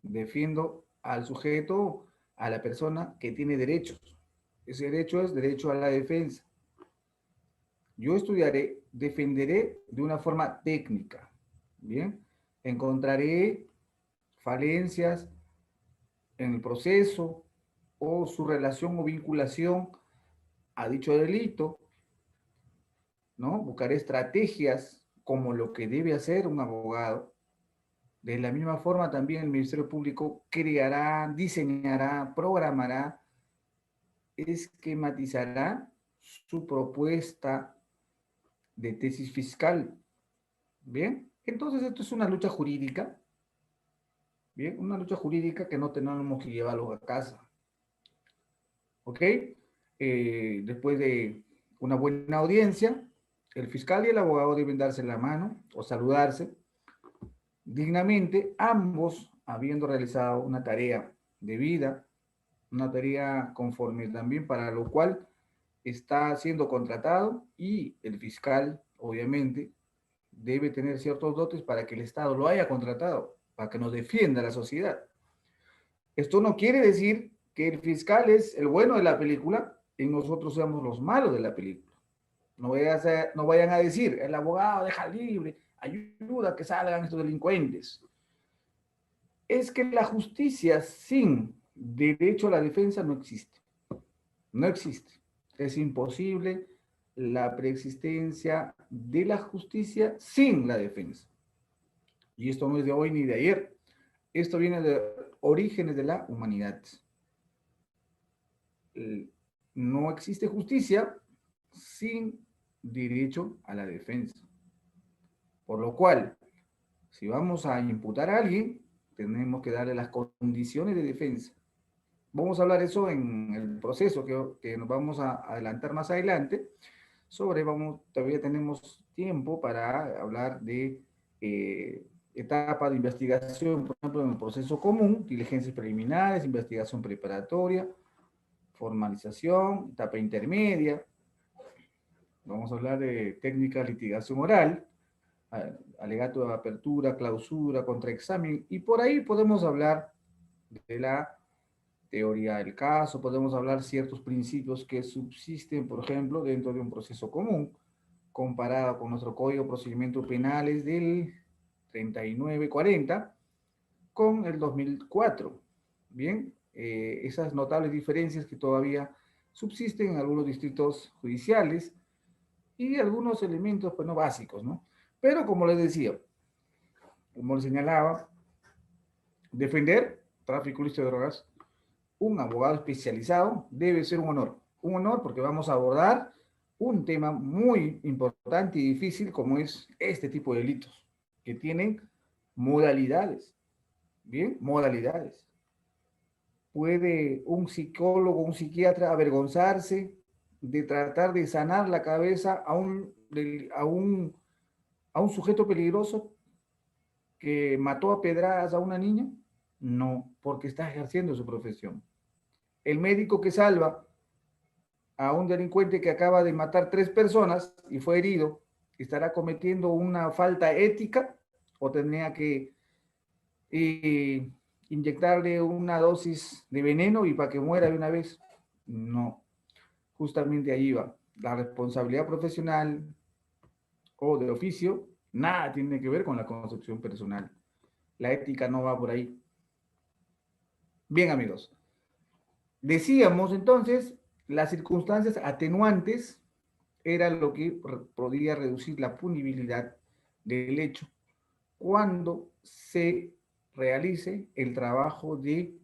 Defiendo al sujeto a la persona que tiene derechos. Ese derecho es derecho a la defensa. Yo estudiaré, defenderé de una forma técnica, ¿bien? Encontraré falencias en el proceso o su relación o vinculación a dicho delito, ¿no? Buscaré estrategias como lo que debe hacer un abogado. De la misma forma, también el Ministerio Público creará, diseñará, programará, esquematizará su propuesta de tesis fiscal. Bien, entonces esto es una lucha jurídica, bien, una lucha jurídica que no tenemos que llevarlo a casa. ¿Ok? Después de una buena audiencia, el fiscal y el abogado deben darse la mano o saludarse dignamente, ambos habiendo realizado una tarea debida, una tarea conforme también para lo cual está siendo contratado, y el fiscal, obviamente, debe tener ciertos dotes para que el Estado lo haya contratado, para que nos defienda a la sociedad. Esto no quiere decir que el fiscal es el bueno de la película y nosotros seamos los malos de la película. No vayan a decir, el abogado deja libre, ayuda a que salgan estos delincuentes. Es que la justicia sin derecho a la defensa no existe. No existe. Es imposible la preexistencia de la justicia sin la defensa. Y esto no es de hoy ni de ayer. Esto viene de orígenes de la humanidad. No existe justicia sin derecho a la defensa. Por lo cual, si vamos a imputar a alguien, tenemos que darle las condiciones de defensa. Vamos a hablar eso en el proceso que nos vamos a adelantar más adelante. Todavía tenemos tiempo para hablar de etapa de investigación, por ejemplo, en el proceso común, diligencias preliminares, investigación preparatoria, formalización, etapa intermedia. Vamos a hablar de técnica de litigación oral, alegato de apertura, clausura, contraexamen, y por ahí podemos hablar de la teoría del caso, podemos hablar ciertos principios que subsisten, por ejemplo, dentro de un proceso común, comparado con nuestro Código de Procedimientos Penales del 3940 con el 2004. Bien, esas notables diferencias que todavía subsisten en algunos distritos judiciales y algunos elementos, pues, no básicos, ¿no? Pero como les decía, como les señalaba, defender tráfico ilícito de drogas, un abogado especializado debe ser un honor. Un honor porque vamos a abordar un tema muy importante y difícil como es este tipo de delitos, que tienen modalidades, ¿bien? Modalidades. ¿Puede un psicólogo, un psiquiatra avergonzarse de tratar de sanar la cabeza a un sujeto peligroso que mató a pedradas a una niña? No, porque está ejerciendo su profesión. El médico que salva a un delincuente que acaba de matar 3 personas y fue herido, ¿estará cometiendo una falta ética o tendría que eh, inyectarle una dosis de veneno y para que muera de una vez? No, justamente ahí va. La responsabilidad profesional o de oficio nada tiene que ver con la concepción personal. La ética no va por ahí. Bien, amigos. Decíamos entonces, las circunstancias atenuantes era lo que podía reducir la punibilidad del hecho cuando se realice el trabajo de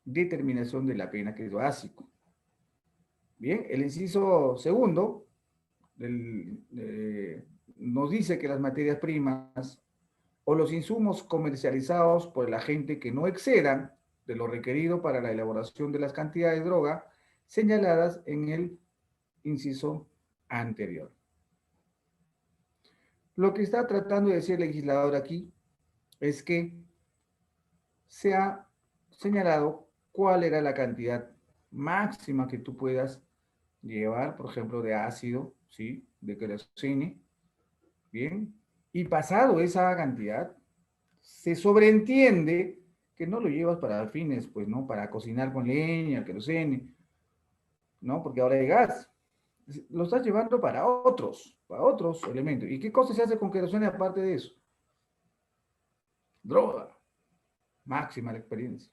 determinación de la pena, que es básico. Bien, el inciso segundo nos dice que las materias primas o los insumos comercializados por el agente que no excedan de lo requerido para la elaboración de las cantidades de droga señaladas en el inciso anterior. Lo que está tratando de decir el legislador aquí es que se ha señalado cuál era la cantidad máxima que tú puedas llevar, por ejemplo, de ácido, ¿sí? De querosene, ¿bien? Y pasado esa cantidad, se sobreentiende que no lo llevas para fines, pues, ¿no? Para cocinar con leña, querosene, ¿no? Porque ahora hay gas. Lo estás llevando para otros elementos. ¿Y qué cosa se hace con querosene aparte de eso? Droga. Máxima la experiencia.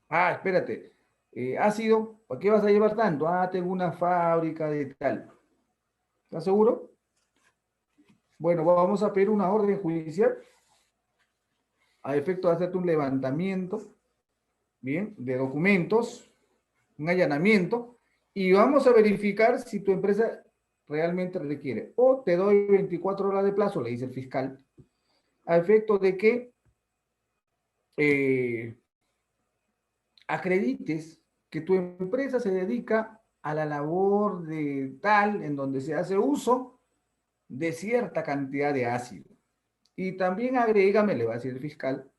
Ah, espérate. Ácido, ¿para qué vas a llevar tanto? Ah, tengo una fábrica de tal. ¿Estás seguro? Bueno, vamos a pedir una orden judicial a efecto de hacerte un levantamiento, bien, de documentos, un allanamiento, y vamos a verificar si tu empresa realmente requiere. O te doy 24 horas de plazo, le dice el fiscal, a efecto de que eh, acredites que tu empresa se dedica a la labor de tal en donde se hace uso de cierta cantidad de ácido. Y también agrégame, le va a decir el fiscal,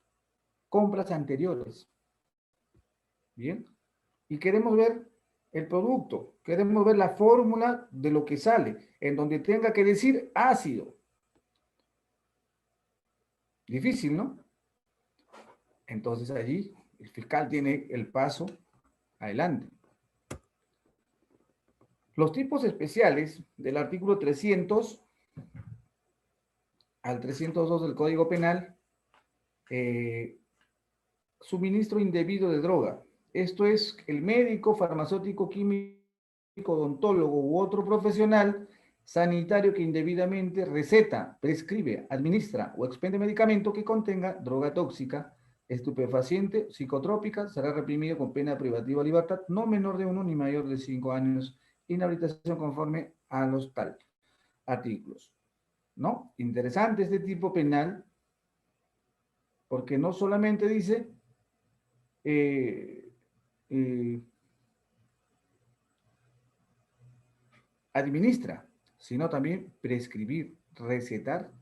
compras anteriores. Bien. Y queremos ver el producto, queremos ver la fórmula de lo que sale, en donde tenga que decir ácido. Difícil, ¿no? Entonces allí el fiscal tiene el paso adelante. Los tipos especiales del artículo 300 al 302 del Código Penal, eh, suministro indebido de droga. Esto es el médico, farmacéutico, químico, odontólogo u otro profesional sanitario que indebidamente receta, prescribe, administra o expende medicamento que contenga droga tóxica, estupefaciente, psicotrópica, será reprimido con pena privativa de libertad no menor de 1 ni mayor de 5 años, inhabilitación conforme a los tal artículos. ¿No? Interesante este tipo penal, porque no solamente dice eh, eh, administra, sino también prescribir, recetar.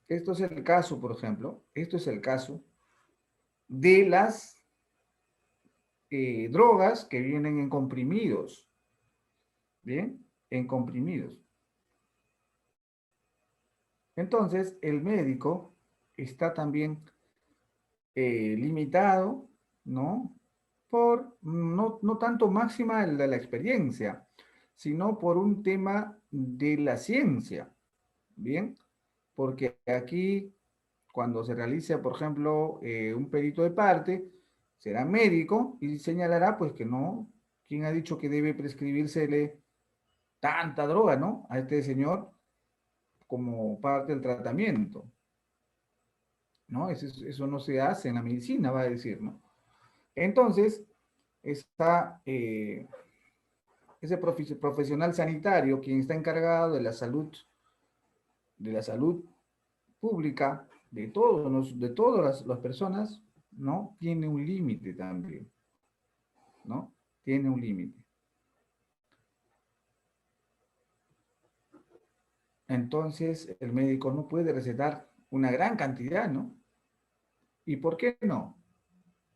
Esto es el caso, por ejemplo, esto es el caso de las drogas que vienen en comprimidos, ¿bien? En comprimidos. Entonces, el médico está también limitado, ¿no? Por no tanto máxima de la experiencia, sino por un tema de la ciencia, ¿bien? Porque aquí, cuando se realice, por ejemplo, un perito de parte, será médico y señalará, pues, que no, ¿quién ha dicho que debe prescribírsele tanta droga, ¿no? A este señor como parte del tratamiento, ¿no? Eso no se hace en la medicina, va a decir, ¿no? Entonces, está ese profesional sanitario, quien está encargado de la salud pública, de todas las personas, ¿no? Tiene un límite también, ¿no? Tiene un límite. Entonces, el médico no puede recetar una gran cantidad, ¿no? ¿Y por qué no?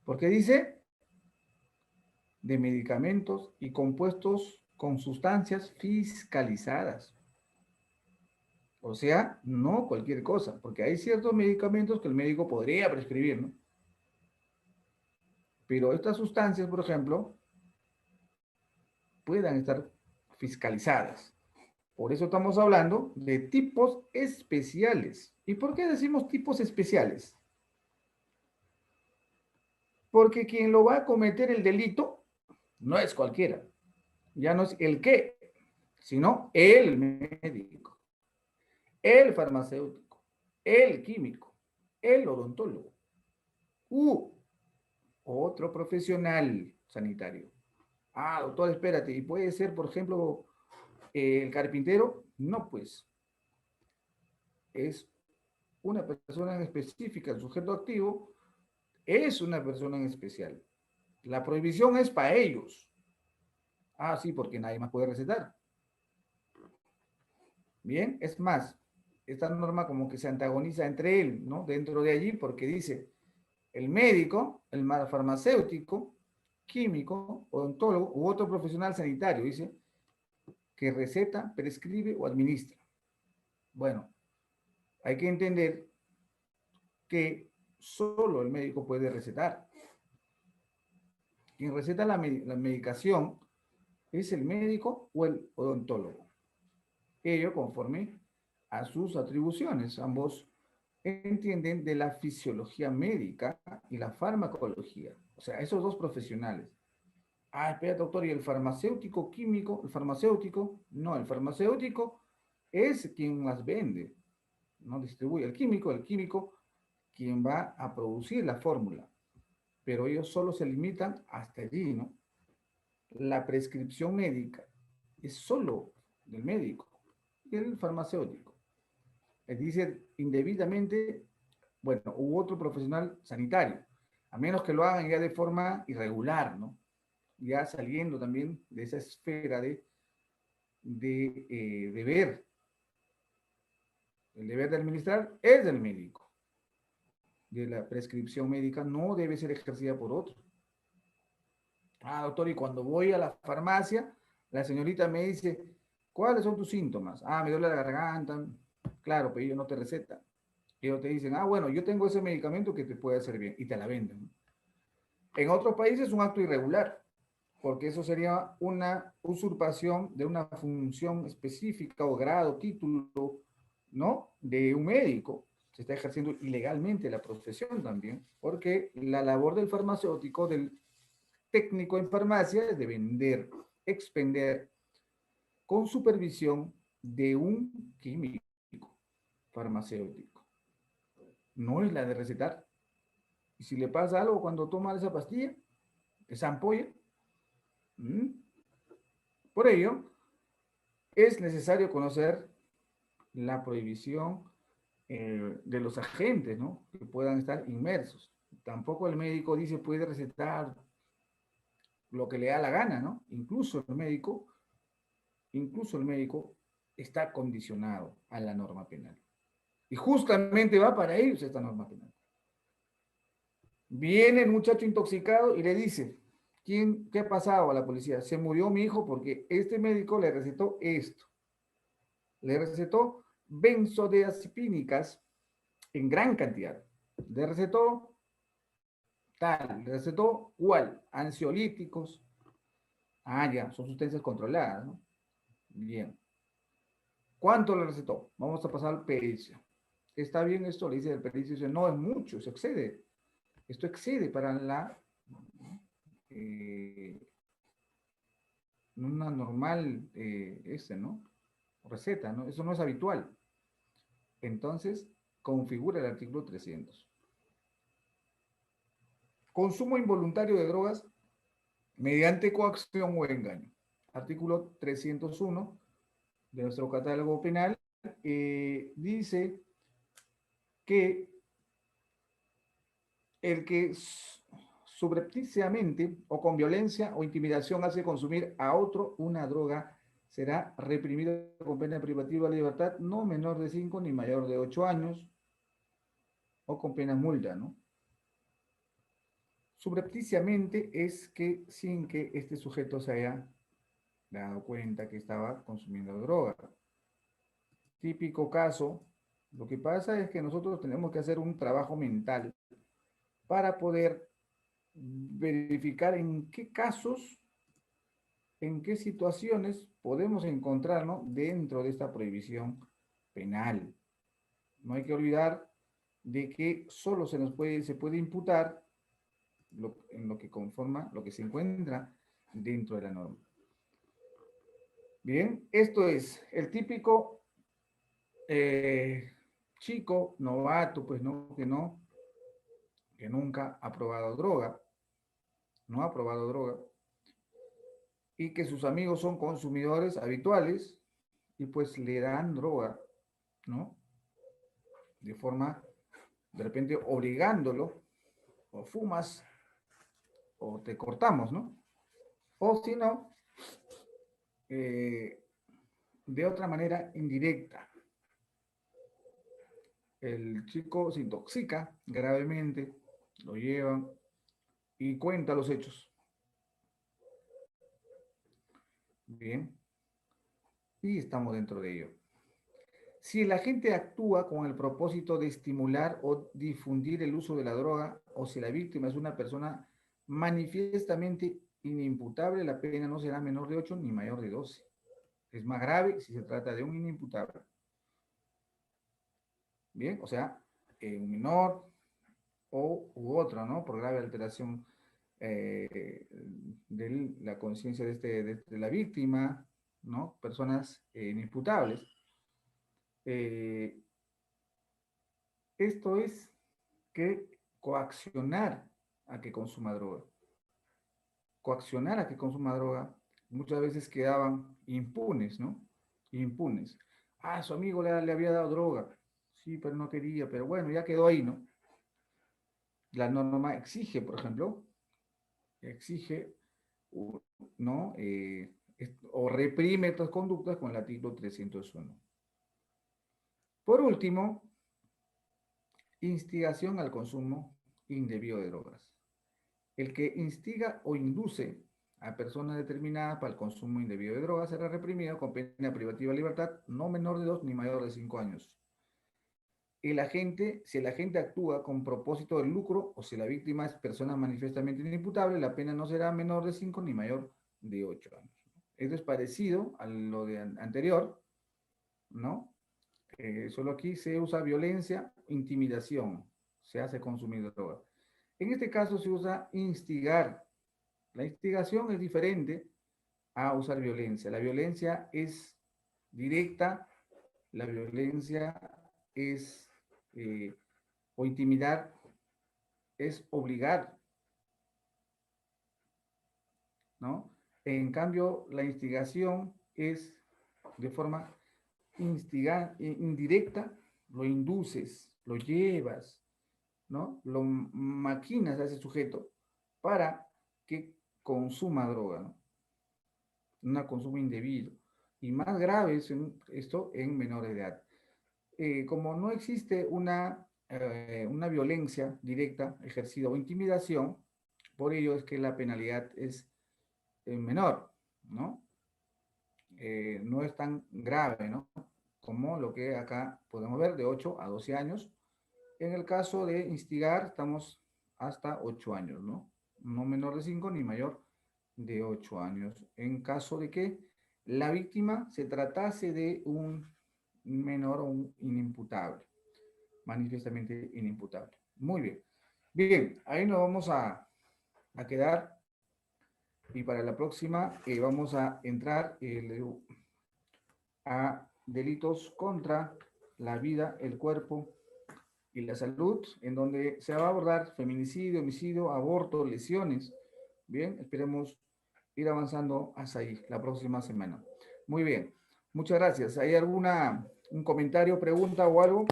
Porque dice de medicamentos y compuestos con sustancias fiscalizadas. O sea, no cualquier cosa, porque hay ciertos medicamentos que el médico podría prescribir, ¿no? Pero estas sustancias, por ejemplo, puedan estar fiscalizadas. Por eso estamos hablando de tipos especiales. ¿Y por qué decimos tipos especiales? Porque quien lo va a cometer el delito no es cualquiera. Ya no es el qué, sino el médico, el farmacéutico, el químico, el odontólogo u otro profesional sanitario. Ah, doctor, espérate, ¿y puede ser, por ejemplo, el carpintero? No, pues, es una persona en específica, el sujeto activo es una persona en especial. La prohibición es para ellos. Ah, sí, porque nadie más puede recetar. Bien, es más, esta norma como que se antagoniza entre él, ¿no? Dentro de allí, porque dice, el médico, el farmacéutico, químico, odontólogo u otro profesional sanitario, dice, que receta, prescribe o administra. Bueno, hay que entender que solo el médico puede recetar. Quien receta la medicación es el médico o el odontólogo. Ello conforme a sus atribuciones. Ambos entienden de la fisiología médica y la farmacología. O sea, esos dos profesionales. Ah, espera, doctor, ¿y el farmacéutico químico? ¿El farmacéutico? No, el farmacéutico es quien las vende, no distribuye. El químico, quien va a producir la fórmula. Pero ellos solo se limitan hasta allí, ¿no? La prescripción médica es solo del médico y el farmacéutico. Es decir, indebidamente, bueno, u otro profesional sanitario, a menos que lo hagan ya de forma irregular, ¿no? Ya saliendo también de esa esfera de deber. El deber de administrar es del médico. De la prescripción médica no debe ser ejercida por otro. Ah, doctor, y cuando voy a la farmacia, la señorita me dice, ¿cuáles son tus síntomas? Ah, me duele la garganta. Claro, pero ellos no te recetan. Ellos te dicen, ah, bueno, yo tengo ese medicamento que te puede hacer bien y te la venden. En otros países es un acto irregular, porque eso sería una usurpación de una función específica o grado, título, ¿no? De un médico. Se está ejerciendo ilegalmente la profesión también, porque la labor del farmacéutico, del técnico en farmacia, es de vender, expender, con supervisión de un químico farmacéutico. No es la de recetar. Y si le pasa algo cuando toma esa pastilla, esa ampolla, por ello, es necesario conocer la prohibición de los agentes, ¿no? Que puedan estar inmersos. Tampoco el médico dice puede recetar lo que le da la gana, ¿no? Incluso el médico está condicionado a la norma penal. Y justamente va para ellos esta norma penal. Viene el muchacho intoxicado y le dice, ¿qué ha pasado a la policía? Se murió mi hijo porque este médico le recetó esto. Le recetó benzodiazepínicas en gran cantidad. Le recetó tal, le recetó cual, ansiolíticos. Ah, ya, son sustancias controladas, ¿no? Bien. ¿Cuánto le recetó? Vamos a pasar al pericio. ¿Está bien esto? Le dice el pericio, dice, no es mucho, se excede. Esto excede para eh, una normal, ¿no? Receta, ¿no? Eso no es habitual. Entonces, configura el artículo 300. Consumo involuntario de drogas mediante coacción o engaño. Artículo 301 de nuestro catálogo penal dice que el que subrepticiamente o con violencia o intimidación hace consumir a otro una droga será reprimido con pena privativa de libertad no menor de 5 ni mayor de 8 años o con pena multa, ¿no? Subrepticiamente es que sin que este sujeto se haya dado cuenta que estaba consumiendo droga. Típico caso, lo que pasa es que nosotros tenemos que hacer un trabajo mental para poder verificar en qué casos, en qué situaciones podemos encontrarnos dentro de esta prohibición penal. No hay que olvidar de que solo se puede imputar en lo que conforma, lo que se encuentra dentro de la norma. Bien, esto es el típico chico novato, pues no, que nunca ha probado droga, no ha probado droga, y que sus amigos son consumidores habituales y pues le dan droga, ¿no? De forma, de repente, obligándolo, o fumas, o te cortamos, ¿no? O si no, de otra manera indirecta. El chico se intoxica gravemente, lo llevan y cuenta los hechos. Bien, y estamos dentro de ello. Si el agente actúa con el propósito de estimular o difundir el uso de la droga, o si la víctima es una persona manifiestamente inimputable, la pena no será menor de 8 ni mayor de 12. Es más grave si se trata de un inimputable. Bien, o sea, un menor u otro, ¿no? Por grave alteración de la conciencia de la víctima, ¿no? Personas inimputables. Esto es que coaccionar a que consuma droga. Coaccionar a que consuma droga, muchas veces quedaban impunes, ¿no? Impunes. Ah, su amigo le había dado droga. Sí, pero no quería, pero bueno, ya quedó ahí, ¿no? La norma exige, por ejemplo, exige, ¿no? O reprime estas conductas con el artículo 301. Por último, instigación al consumo indebido de drogas. El que instiga o induce a personas determinadas para el consumo indebido de drogas será reprimido con pena privativa de libertad no menor de 2 ni mayor de 5 años. Si el agente actúa con propósito de lucro o si la víctima es persona manifiestamente inimputable, la pena no será menor de 5 ni mayor de 8 años. Esto es parecido a lo de anterior, ¿no? Solo aquí se usa violencia, intimidación, se hace consumir droga. En este caso se usa instigar. La instigación es diferente a usar violencia. La violencia es directa, la violencia es, o intimidar, es obligar, ¿no? En cambio, la instigación es de forma indirecta, lo induces, lo llevas, ¿no? Lo maquinas a ese sujeto para que consuma droga, ¿no? Un consumo indebido. Y más grave es esto en menores de edad. Como no existe una violencia directa ejercida o intimidación, por ello es que la penalidad es menor, ¿no? No es tan grave, ¿no? Como lo que acá podemos ver, de 8 a 12 años. En el caso de instigar, estamos hasta 8 años, ¿no? No menor de 5 ni mayor de 8 años. En caso de que la víctima se tratase de un menor o un inimputable, manifiestamente inimputable. Muy bien. Bien, ahí nos vamos a quedar y para la próxima vamos a entrar a delitos contra la vida, el cuerpo y la salud, en donde se va a abordar feminicidio, homicidio, aborto, lesiones. Bien, esperemos ir avanzando hasta ahí la próxima semana. Muy bien, muchas gracias. ¿Hay un comentario, pregunta o algo?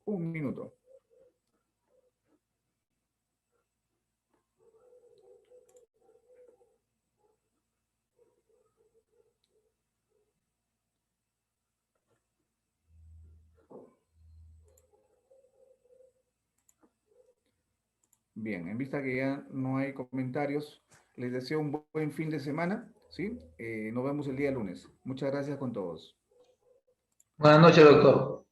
Un minuto. Bien, en vista que ya no hay comentarios, les deseo un buen fin de semana, ¿sí? Nos vemos el día lunes. Muchas gracias con todos. Buenas noches, doctor.